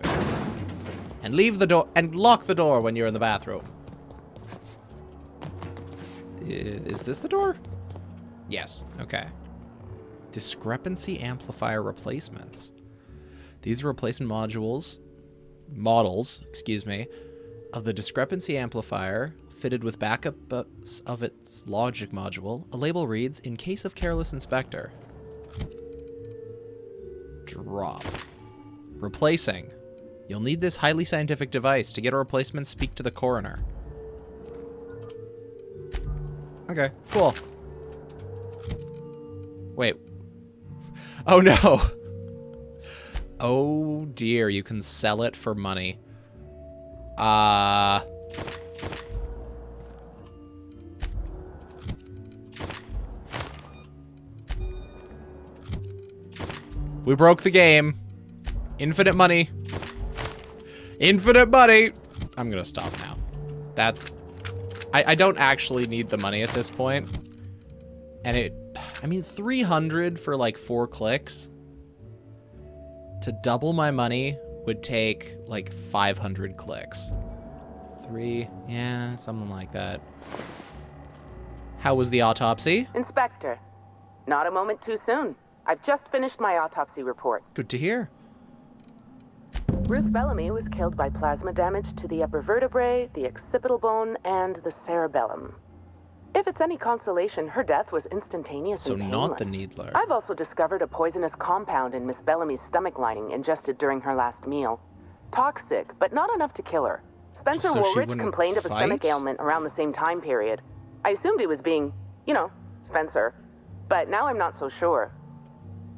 And leave the door and lock the door when you're in the bathroom. Is this the door? Yes. Okay. Discrepancy amplifier replacements. These are replacement models, excuse me, of the discrepancy amplifier fitted with backups of its logic module. A label reads, "In case of careless inspector." Drop. Replacing. You'll need this highly scientific device. To get a replacement, speak to the coroner. Okay, cool. Wait. Oh no! Oh dear, you can sell it for money. We broke the game. Infinite money. Infinite money! I'm gonna stop now. That's... I don't actually need the money at this point. And I mean, 300 for like 4 clicks. To double my money would take like 500 clicks. 3, yeah, something like that. How was the autopsy? Inspector, not a moment too soon. I've just finished my autopsy report. Good to hear. Ruth Bellamy was killed by plasma damage to the upper vertebrae, the occipital bone, and the cerebellum. If it's any consolation, her death was instantaneous So and painless. not the Needler. I've also discovered a poisonous compound in Miss Bellamy's stomach lining ingested during her last meal. Toxic, but not enough to kill her. Spencer Just so she Woolrich wouldn't complained of a stomach fight? ailment around the same time period. I assumed he was being, you know, Spencer. But now I'm not so sure.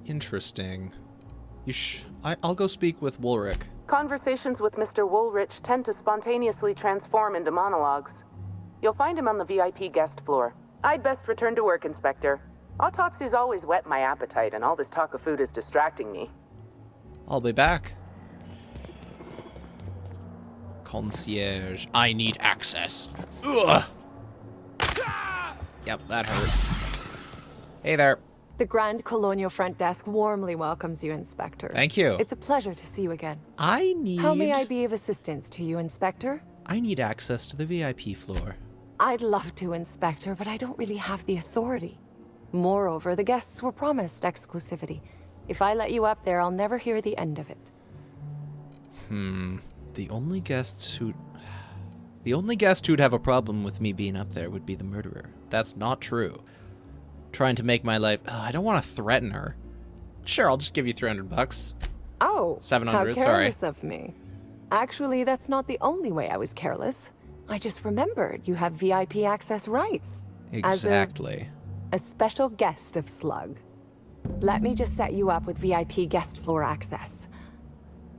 Interesting. I'll go speak with Woolrich. Conversations with Mr. Woolrich tend to spontaneously transform into monologues. You'll find him on the VIP guest floor. I'd best return to work, Inspector. Autopsies always whet my appetite, and all this talk of food is distracting me. I'll be back. Concierge. I need access. Ugh. Yep, that hurt. Hey there. The Grand Colonial Front Desk warmly welcomes you, Inspector. Thank you. It's a pleasure to see you again. How may I be of assistance to you, Inspector? I need access to the VIP floor. I'd love to, Inspector, but I don't really have the authority. Moreover, the guests were promised exclusivity. If I let you up there, I'll never hear the end of it. The only guest who'd have a problem with me being up there would be the murderer. That's not true. Trying to make my life... I don't want to threaten her. Sure, I'll just give you $300. Oh, 700, how careless of me. Actually, that's not the only way I was careless. I just remembered you have VIP access rights. Exactly. As a special guest of Slug. Let me just set you up with VIP guest floor access.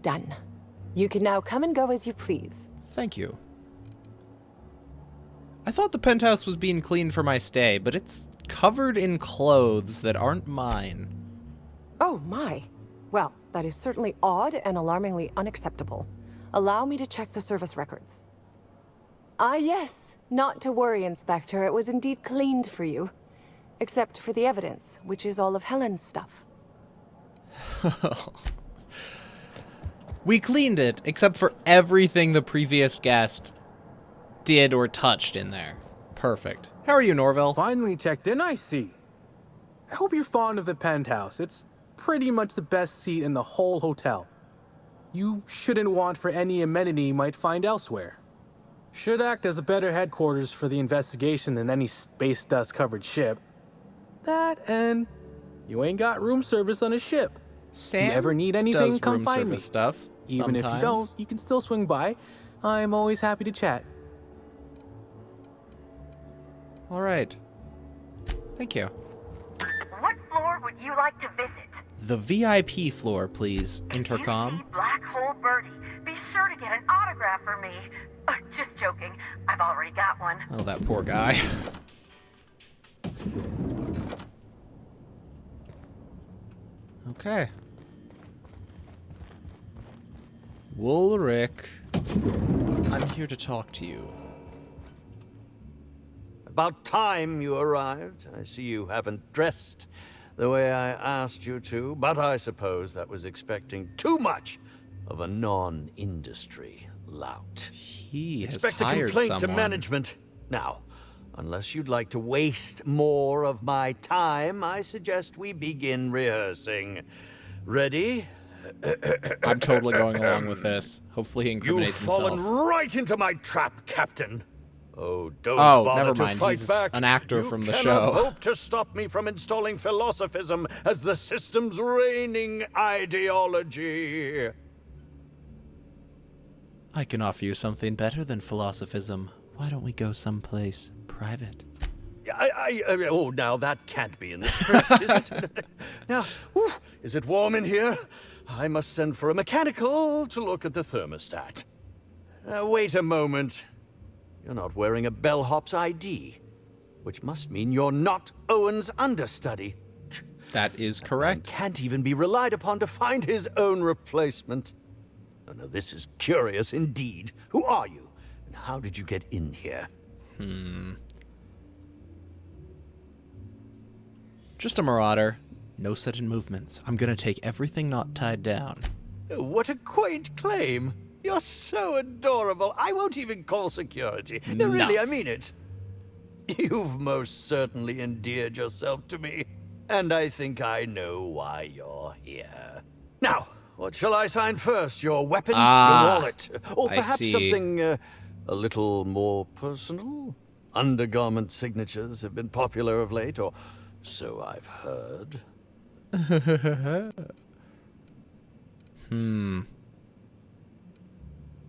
Done. You can now come and go as you please. Thank you. I thought the penthouse was being cleaned for my stay, but it's covered in clothes that aren't mine. Oh my. Well, that is certainly odd and alarmingly unacceptable. Allow me to check the service records. Ah, yes. Not to worry, Inspector. It was indeed cleaned for you. Except for the evidence, which is all of Helen's stuff. We cleaned it, except for everything the previous guest did or touched in there. Perfect. How are you, Norville? Finally checked in, I see. I hope you're fond of the penthouse. It's pretty much the best seat in the whole hotel. You shouldn't want for any amenity you might find elsewhere. Should act as a better headquarters for the investigation than any space dust-covered ship. That and you ain't got room service on a ship. Sam you ever need anything, does come room find service me. Stuff. Even if you don't, you can still swing by. I'm always happy to chat. All right. Thank you. What floor would you like to visit? The VIP floor, please. Intercom. If you see Black Hole Birdie, be sure to get an autograph for me. Just joking. I've already got one. Oh, that poor guy. Okay. Woolrich, I'm here to talk to you. About time you arrived. I see you haven't dressed the way I asked you to, but I suppose that was expecting too much of a non-industry lout. He has Expect a hired complaint someone. to management. Now, unless you'd like to waste more of my time, I suggest we begin rehearsing. Ready? I'm totally going along with this. Hopefully he incriminates You've fallen himself. right into my trap, Captain. Oh, don't Oh, bother never to mind. fight He's back. an actor You from the cannot show. hope to stop me from installing philosophism as the system's reigning ideology. I can offer you something better than philosophism. Why don't we go someplace private? Oh, now that can't be in the script, is it? Now, whew, is it warm in here? I must send for a mechanical to look at the thermostat. Wait a moment. You're not wearing a bellhop's ID, which must mean you're not Owen's understudy. That is correct. Can't even be relied upon to find his own replacement. Oh, no, this is curious indeed. Who are you, and how did you get in here? Just a marauder. No sudden movements. I'm gonna take everything not tied down. What a quaint claim. You're so adorable. I won't even call security. No, really, I Nuts. mean it. You've most certainly endeared yourself to me, and I think I know why you're here. Now, what What shall I sign first? Your weapon, your wallet, or I perhaps see. something a little more personal? Undergarment signatures have been popular of late, or so I've heard.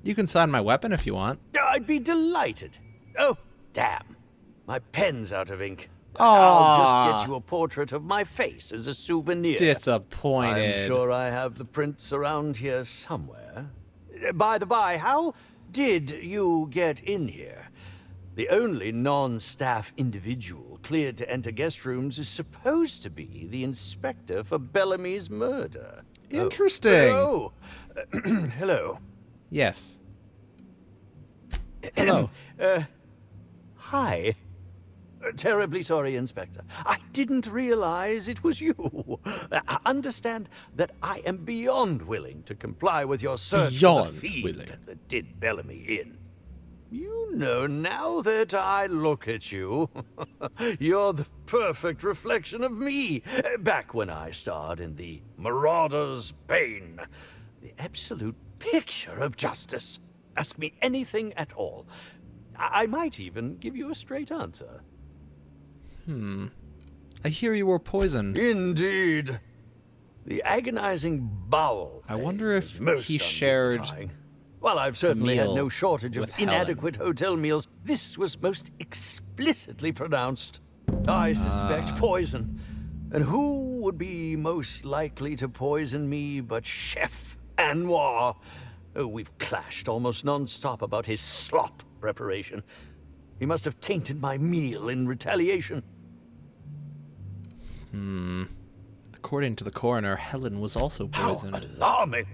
You can sign my weapon if you want. I'd be delighted. Oh, damn. My pen's out of ink. Aw. I'll just get you a portrait of my face as a souvenir. Disappointed. I'm sure I have the prints around here somewhere. By the by, how did you get in here? The only non-staff individual cleared to enter guest rooms is supposed to be the inspector for Bellamy's murder. Interesting. Oh, hello. Yes. Hello. Hi. Terribly sorry, Inspector. I didn't realize it was you. Understand that I am beyond willing to comply with your search for the fiend that did Bellamy in. You know, now that I look at you, you're the perfect reflection of me, back when I starred in The Marauder's Bane. The absolute picture of justice. Ask me anything at all. I might even give you a straight answer. I hear you were poisoned. Indeed. The agonizing bowel. I wonder if most he shared undetifying. While I've certainly had meal no shortage of with Helen. inadequate hotel meals, this was most explicitly pronounced. I suspect poison. And who would be most likely to poison me but Chef Anwar? Oh, we've clashed almost non-stop about his slop preparation. He must have tainted my meal in retaliation. According to the coroner, Helen was also poisoned. How alarming!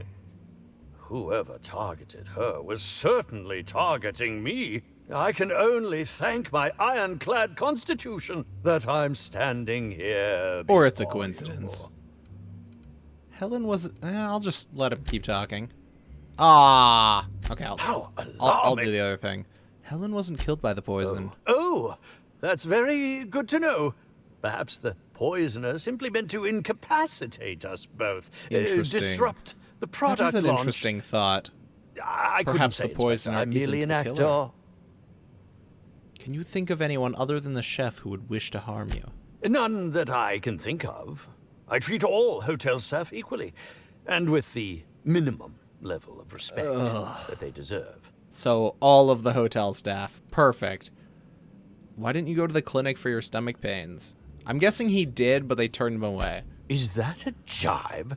Whoever targeted her was certainly targeting me. I can only thank my ironclad constitution that I'm standing here. Or it's a coincidence. Helen was... I'll just let him keep talking. Okay, I'll do the other thing. Helen wasn't killed by the poison. Oh, that's very good to know. Perhaps the poisoner simply meant to incapacitate us both. Interesting. Disrupt the product That is an launch. interesting thought. I couldn't Perhaps say, the poisoner I'm merely isn't an the actor. killer. Can you think of anyone other than the chef who would wish to harm you? None that I can think of. I treat all hotel staff equally, and with the minimum level of respect that they deserve. So, all of the hotel staff. Perfect. Why didn't you go to the clinic for your stomach pains? I'm guessing he did, but they turned him away. Is that a jibe?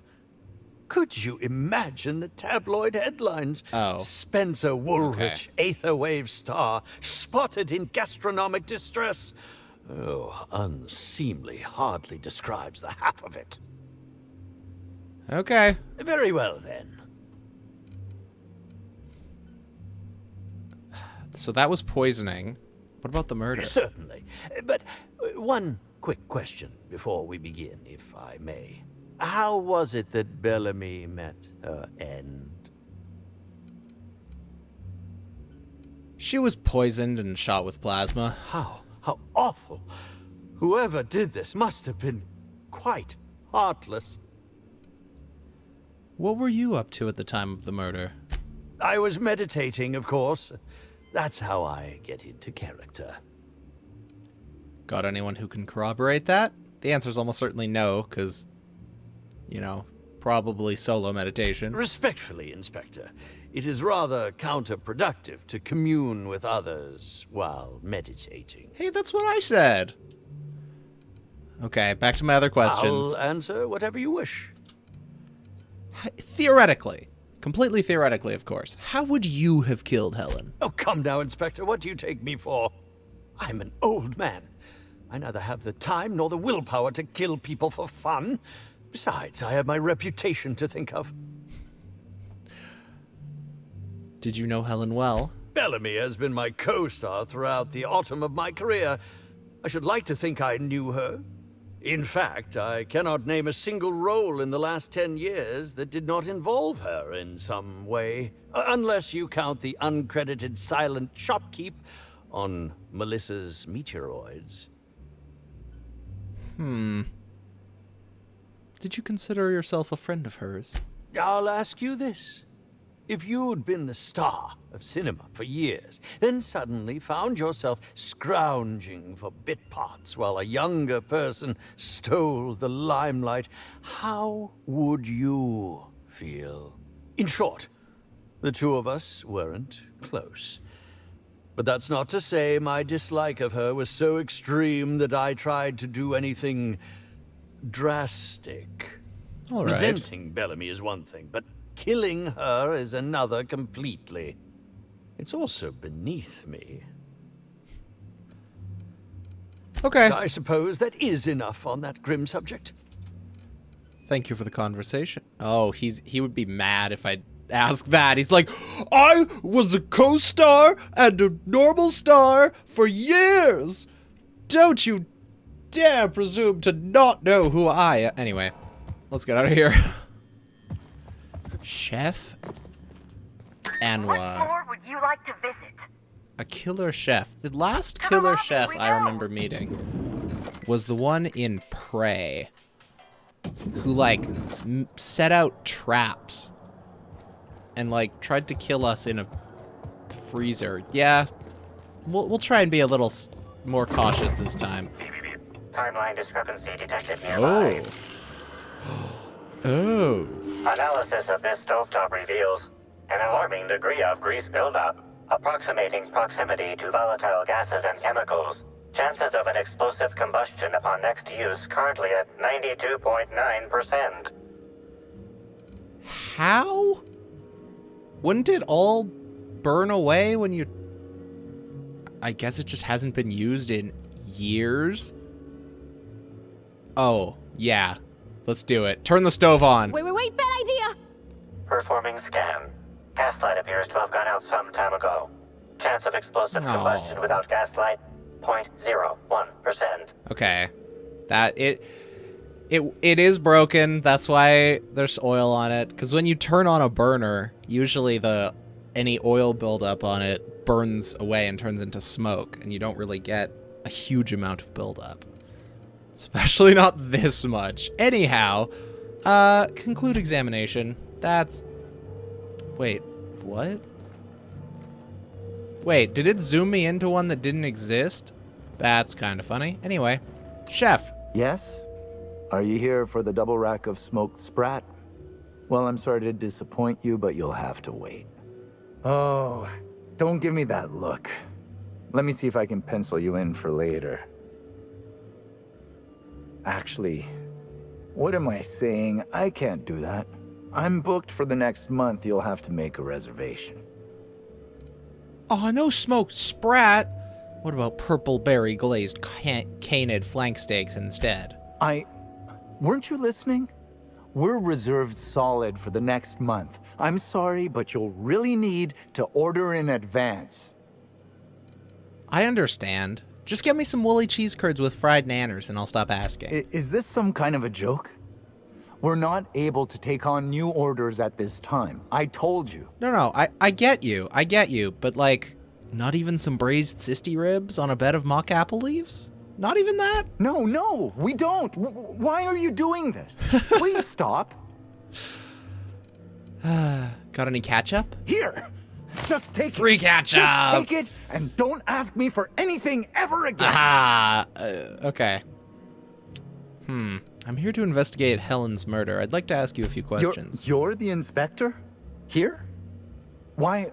Could you imagine the tabloid headlines? Spencer Woolrich, Aetherwave star, spotted in gastronomic distress. Oh, unseemly hardly describes the half of it. Okay. Very well, then. So that was poisoning. What about the murder? Certainly. But one quick question before we begin, if I may. How was it that Bellamy met her end? She was poisoned and shot with plasma. How awful. Whoever did this must have been quite heartless. What were you up to at the time of the murder? I was meditating, of course. That's how I get into character. Got anyone who can corroborate that? The answer is almost certainly no, because, you know, probably solo meditation. Respectfully, Inspector, it is rather counterproductive to commune with others while meditating. Hey, that's what I said. Okay, back to my other questions. I'll answer whatever you wish. Theoretically, completely theoretically, of course, how would you have killed Helen? Oh, come now, Inspector. What do you take me for? I'm an old man. I neither have the time nor the willpower to kill people for fun. Besides, I have my reputation to think of. Did you know Helen well? Bellamy has been my co-star throughout the autumn of my career. I should like to think I knew her. In fact, I cannot name a single role in the last 10 years that did not involve her in some way, unless you count the uncredited silent shopkeep on Melissa's Meteoroids. Did you consider yourself a friend of hers? I'll ask you this. If you'd been the star of cinema for years, then suddenly found yourself scrounging for bit parts while a younger person stole the limelight, how would you feel? In short, the two of us weren't close. But that's not to say my dislike of her was so extreme that I tried to do anything drastic. All right. Resenting Bellamy is one thing, but killing her is another completely. It's also beneath me. Okay. I suppose that is enough on that grim subject. Thank you for the conversation. Oh, he would be mad if I asked that. He's like, I was a co-star and a normal star for years. Don't you dare presume to not know who I am. Anyway, let's get out of here. Chef Anwar. What floor would you like to visit? A killer chef. The last killer chef I remember meeting was the one in Prey, who like set out traps and like tried to kill us in a freezer. Yeah, we'll try and be a little more cautious this time. Timeline discrepancy detected nearby. Oh. Analysis of this stovetop reveals an alarming degree of grease buildup, approximating proximity to volatile gases and chemicals. Chances of an explosive combustion upon next use currently at 92.9%. How? Wouldn't it all burn away when you... I guess it just hasn't been used in years? Oh, yeah. Let's do it. Turn the stove on. Wait, bad idea! Performing scan. Gaslight appears to have gone out some time ago. Chance of explosive combustion without gaslight, 0.01%. Okay. That, it is broken. That's why there's oil on it. Because when you turn on a burner, usually any oil buildup on it burns away and turns into smoke. And you don't really get a huge amount of buildup. Especially not this much. Anyhow, conclude examination. That's... Wait, what? Wait, did it zoom me into one that didn't exist? That's kind of funny. Anyway, chef. Yes? Are you here for the double rack of smoked sprat? Well, I'm sorry to disappoint you, but you'll have to wait. Oh, don't give me that look. Let me see if I can pencil you in for later. Actually, what am I saying? I can't do that. I'm booked for the next month. You'll have to make a reservation. Oh, no smoked sprat. What about purple berry glazed canid flank steaks instead? Weren't you listening? We're reserved solid for the next month. I'm sorry, but you'll really need to order in advance. I understand. Just get me some woolly cheese curds with fried nanners and I'll stop asking. Is this some kind of a joke? We're not able to take on new orders at this time. I told you. No, I get you. I get you. But like, not even some braised cysty ribs on a bed of mock apple leaves? Not even that? No, we don't. Why are you doing this? Please stop. Got any ketchup? Here. Just take Free it. ketchup. Just take it and don't ask me for anything ever again. Okay. I'm here to investigate Helen's murder. I'd like to ask you a few questions. You're the inspector? Here? Why?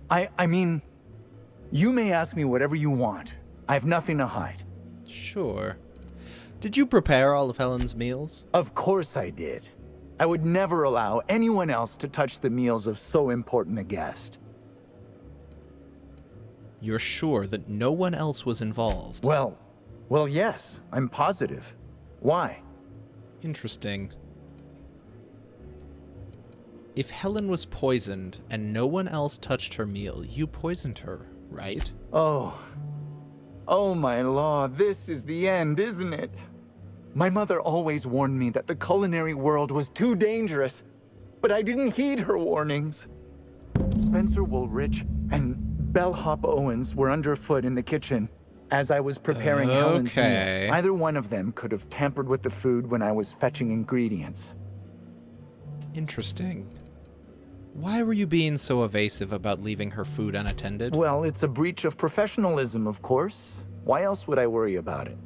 I mean, you may ask me whatever you want. I have nothing to hide. Sure. Did you prepare all of Helen's meals? Of course I did. I would never allow anyone else to touch the meals of so important a guest. You're sure that no one else was involved? Well, yes, I'm positive. Why? Interesting. If Helen was poisoned and no one else touched her meal, you poisoned her, right? Oh my law, this is the end, isn't it? My mother always warned me that the culinary world was too dangerous, but I didn't heed her warnings. Spencer Woolrich and Bellhop Owens were underfoot in the kitchen as I was preparing Helen's meal. Either one of them could have tampered with the food when I was fetching ingredients. Interesting. Why were you being so evasive about leaving her food unattended? Well, it's a breach of professionalism, of course. Why else would I worry about it?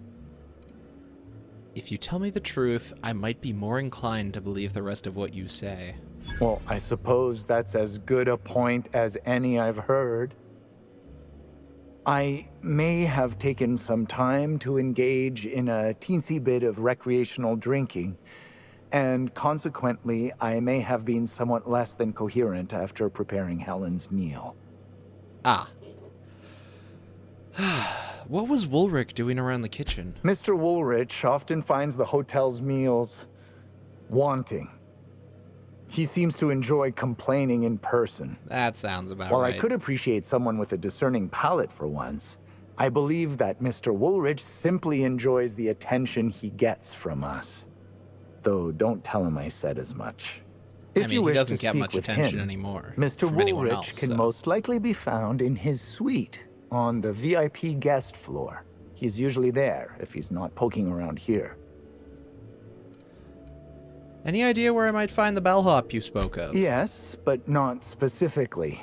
If you tell me the truth, I might be more inclined to believe the rest of what you say. Well, I suppose that's as good a point as any I've heard. I may have taken some time to engage in a teensy bit of recreational drinking, and consequently, I may have been somewhat less than coherent after preparing Helen's meal. Ah. What was Woolrich doing around the kitchen? Mr. Woolrich often finds the hotel's meals wanting. He seems to enjoy complaining in person. That sounds about While right. I could appreciate someone with a discerning palate for once, I believe that Mr. Woolrich simply enjoys the attention he gets from us. Though don't tell him I said as much. If you wish he doesn't to get speak much with attention him, anymore. Mr. from anyone Woolrich else, can so. most likely be found in his suite on the VIP guest floor. He's usually there if he's not poking around here. Any idea where I might find the bellhop you spoke of? Yes, but not specifically.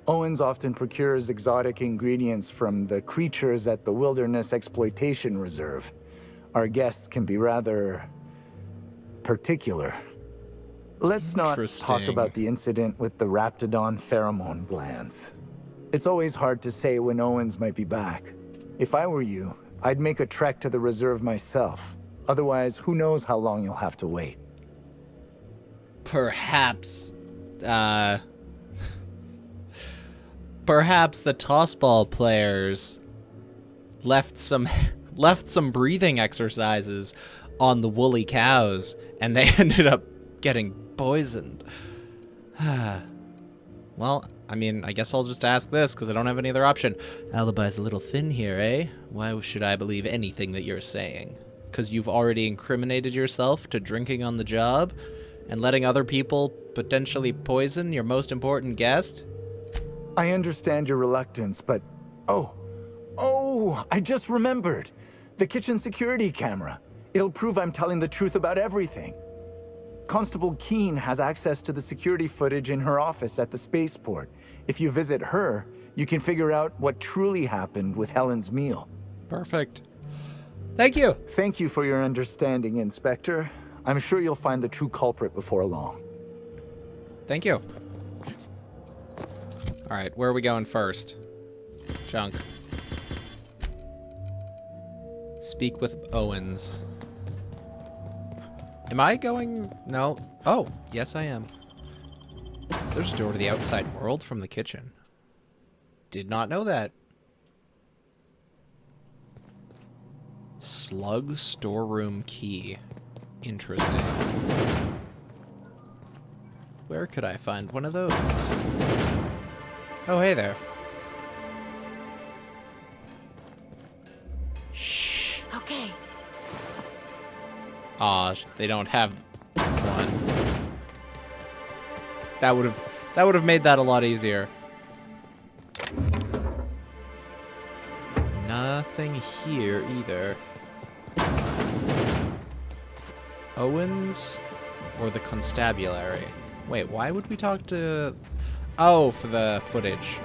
Owens often procures exotic ingredients from the creatures at the Wilderness Exploitation Reserve. Our guests can be rather particular. Let's not talk about the incident with the Raptidon pheromone glands. It's always hard to say when Owens might be back. If I were you, I'd make a trek to the reserve myself. Otherwise, who knows how long you'll have to wait. Perhaps the tossball players left some breathing exercises on the woolly cows, and they ended up getting poisoned. Well, I mean, I guess I'll just ask this, because I don't have any other option. Alibi's a little thin here, eh? Why should I believe anything that you're saying? Because you've already incriminated yourself to drinking on the job? And letting other people potentially poison your most important guest? I understand your reluctance, but... Oh, I just remembered. The kitchen security camera. It'll prove I'm telling the truth about everything. Constable Keene has access to the security footage in her office at the spaceport. If you visit her, you can figure out what truly happened with Helen's meal. Perfect. Thank you. Thank you for your understanding, Inspector. I'm sure you'll find the true culprit before long. Thank you. Alright, where are we going first? Junk. Speak with Owens. Am I going? No. Oh, yes I am. There's a door to the outside world from the kitchen. Did not know that. Slug storeroom key. Interesting. Where could I find one of those? Oh, hey there. Shh. Okay. Aw, they don't have one. That would have made that a lot easier. Nothing here either. Owens or the constabulary? Wait, why would we talk to... Oh, for the footage.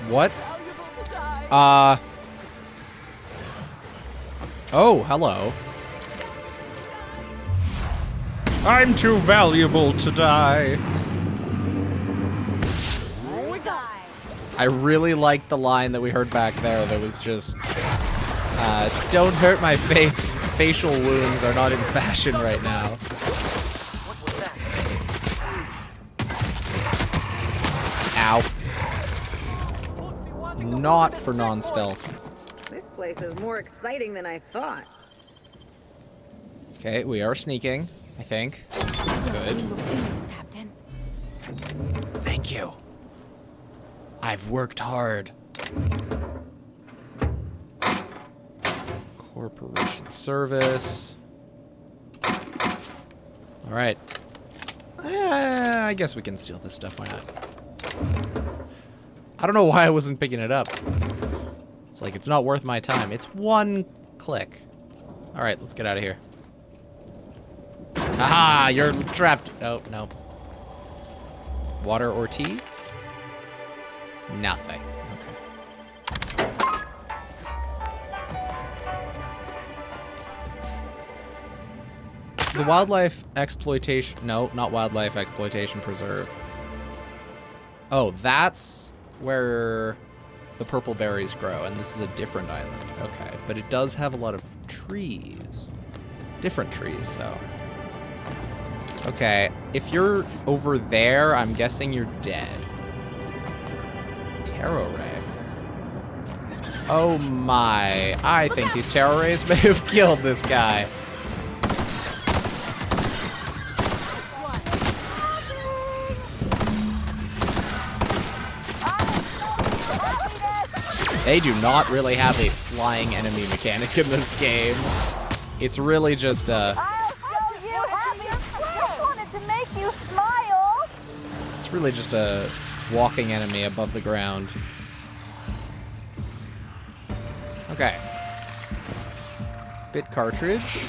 What? Oh, hello. I'm too valuable to die. I really liked the line that we heard back there that was just, don't hurt my face. Facial wounds are not in fashion right now. Ow. Not for non-stealth. This place is more exciting than I thought. Okay, we are sneaking, I think. Good. Captain. Thank you. I've worked hard. Corporation service. All right. I guess we can steal this stuff. Why not? I don't know why I wasn't picking it up. It's like, it's not worth my time. It's one click. Alright, let's get out of here. Aha! You're trapped! Oh, no. Water or tea? Nothing. Okay. The wildlife exploitation... No, not wildlife exploitation preserve. Oh, that's where the purple berries grow, and this is a different island. Okay, but it does have a lot of trees. Different trees, though. Okay, if you're over there, I'm guessing you're dead. Tarot ray. Oh my. I think these tarot rays may have killed this guy. They do not really have a flying enemy mechanic in this game. It's really just It's really just a walking enemy above the ground. Okay. Bit cartridge.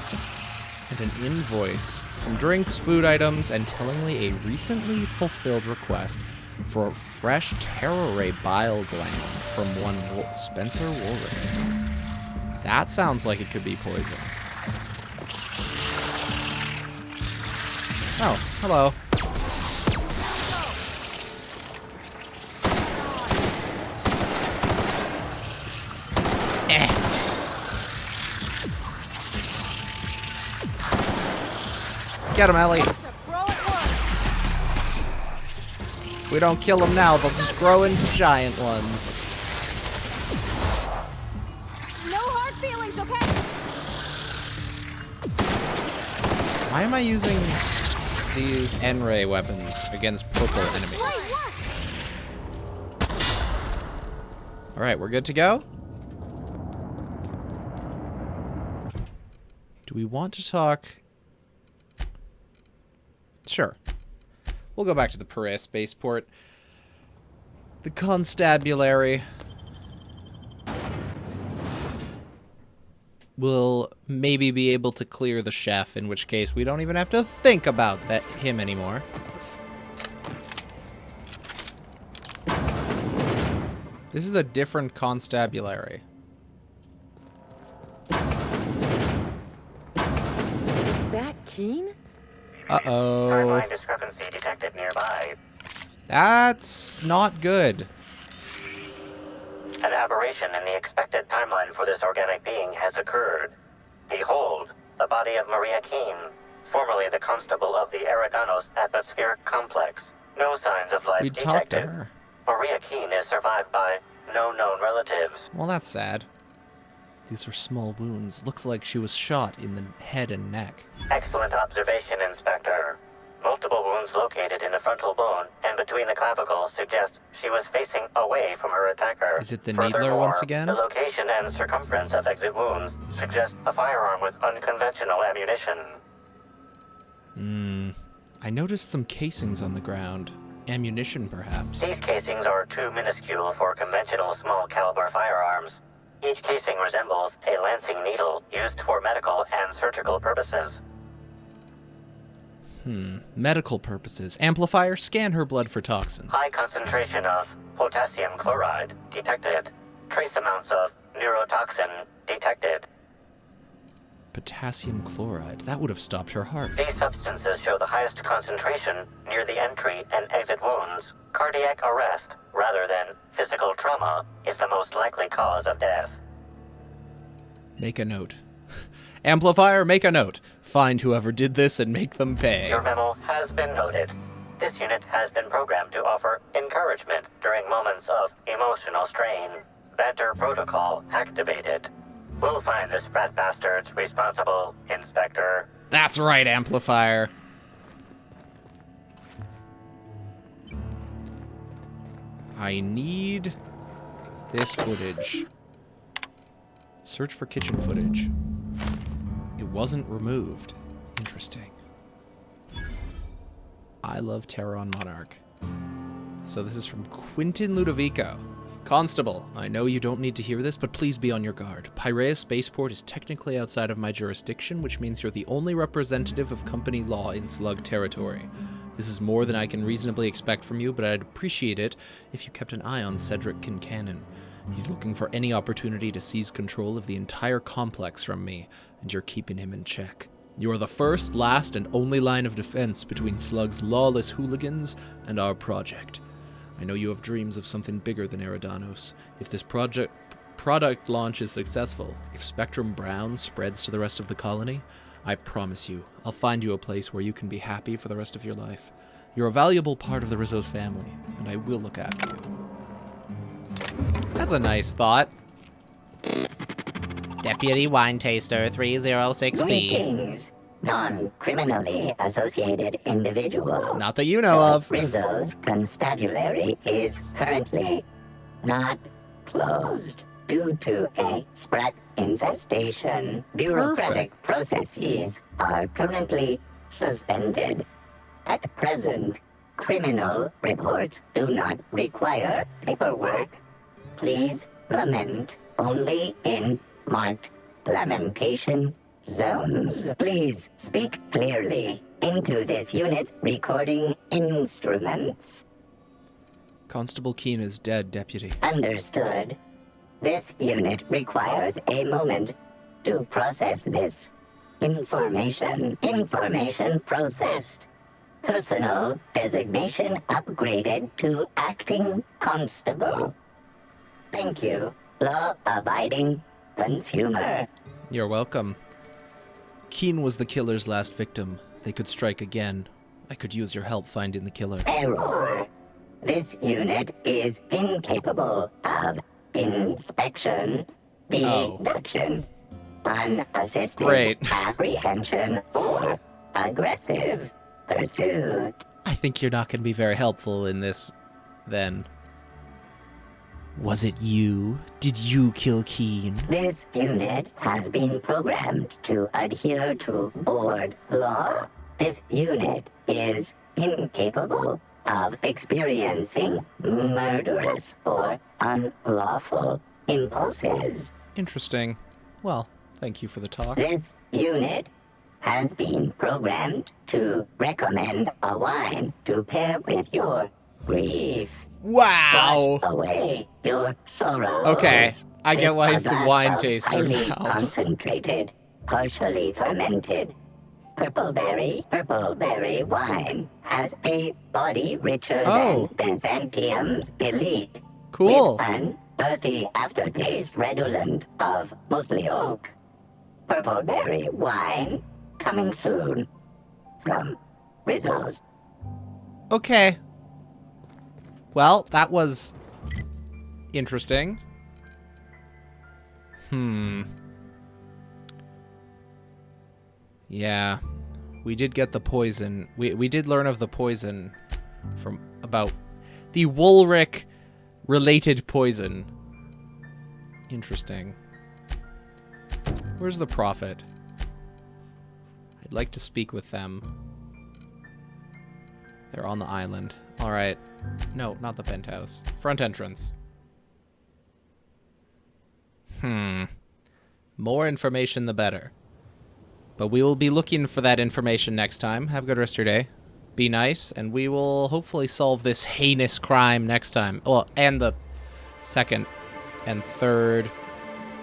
And an invoice. Some drinks, food items, and tellingly a recently fulfilled request for a fresh Terror Ray bile gland from one Spencer Woolrich. That sounds like it could be poison. Oh, hello. Get him, Ellie. If we don't kill them now, they'll just grow into giant ones. No hard feelings, okay? Why am I using these N-ray weapons against purple enemies? Alright, we're good to go? Do we want to talk? Sure. We'll go back to the Paris spaceport. The constabulary will maybe be able to clear the chef, in which case we don't even have to think about him anymore. This is a different constabulary. Is that Keen? Uh-oh. Timeline discrepancy detected nearby. That's not good. An aberration in the expected timeline for this organic being has occurred. Behold, the body of Maria Keen, formerly the constable of the Eridanos atmospheric complex. No signs of life We detected. talked to her. Maria Keen is survived by no known relatives. Well, that's sad. These are small wounds. Looks like she was shot in the head and neck. Excellent observation, Inspector. Multiple wounds located in the frontal bone and between the clavicles suggest she was facing away from her attacker. Is it the needler once again? The location and circumference of exit wounds suggest a firearm with unconventional ammunition. I noticed some casings on the ground. Ammunition, perhaps. These casings are too minuscule for conventional small caliber firearms. Each casing resembles a lancing needle used for medical and surgical purposes. Medical purposes. Amplifier, scan her blood for toxins. High concentration of potassium chloride detected. Trace amounts of neurotoxin detected. Potassium chloride. That would have stopped her heart. These substances show the highest concentration near the entry and exit wounds. Cardiac arrest, rather than physical trauma, is the most likely cause of death. Make a note. Amplifier, make a note. Find whoever did this and make them pay. Your memo has been noted. This unit has been programmed to offer encouragement during moments of emotional strain. Banter protocol activated. We'll find the sprat bastards responsible, Inspector. That's right, Amplifier. I need this footage. Search for kitchen footage. It wasn't removed. Interesting. I love Terra on Monarch. So this is from Quentin Ludovico. Constable, I know you don't need to hear this, but please be on your guard. Piraeus Spaceport is technically outside of my jurisdiction, which means you're the only representative of company law in Slug territory. This is more than I can reasonably expect from you, but I'd appreciate it if you kept an eye on Cedric Kincannon. He's looking for any opportunity to seize control of the entire complex from me, and you're keeping him in check. You are the first, last, and only line of defense between Slug's lawless hooligans and our project. I know you have dreams of something bigger than Eridanos. If this product launch is successful, if Spectrum Brown spreads to the rest of the colony, I promise you, I'll find you a place where you can be happy for the rest of your life. You're a valuable part of the Rizzo's family, and I will look after you. That's a nice thought. Deputy Wine Taster 306B. Greetings, non-criminally associated individual. Not that you know of. Rizzo's constabulary is currently not closed due to a sprat infestation. Bureaucratic processes are currently suspended. At present, criminal reports do not require paperwork. Please lament only in marked lamentation zones. Please speak clearly into this unit's recording instruments. Constable Keen is dead, Deputy. Understood. This unit requires a moment to process this information. Information processed. Personal designation upgraded to acting constable. Thank you, law-abiding consumer. You're welcome. Keen was the killer's last victim. They could strike again. I could use your help finding the killer. Error. This unit is incapable of inspection, deduction, unassisted apprehension, or aggressive pursuit. I think you're not going to be very helpful in this, then. Was it you? Did you kill Keen? This unit has been programmed to adhere to board law. This unit is incapable of experiencing murderous or unlawful impulses. Interesting. Well, thank you for the talk. This unit has been programmed to recommend a wine to pair with your grief. Wow! Wash away your sorrows. Okay, I get why he's the wine taster highly now. Concentrated, partially fermented, purple berry wine has a body richer than Byzantium's elite. Cool. With an earthy aftertaste redolent of mostly oak. Purple berry wine coming soon from Rizzo's. Okay. Well, that was interesting. Yeah. We did get the poison. We did learn of the poison from about the Woolric related poison. Interesting. Where's the Prophet? I'd like to speak with them. They're on the island. All right. No, not the penthouse. Front entrance. More information the better. But we will be looking for that information next time. Have a good rest of your day. Be nice, and we will hopefully solve this heinous crime next time. Well, and the second and third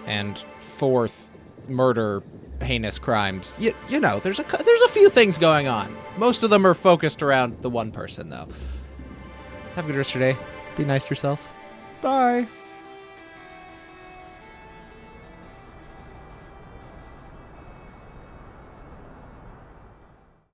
and fourth murder heinous crimes. You know, there's a few things going on. Most of them are focused around the one person, though. Have a good rest of your day. Be nice to yourself. Bye.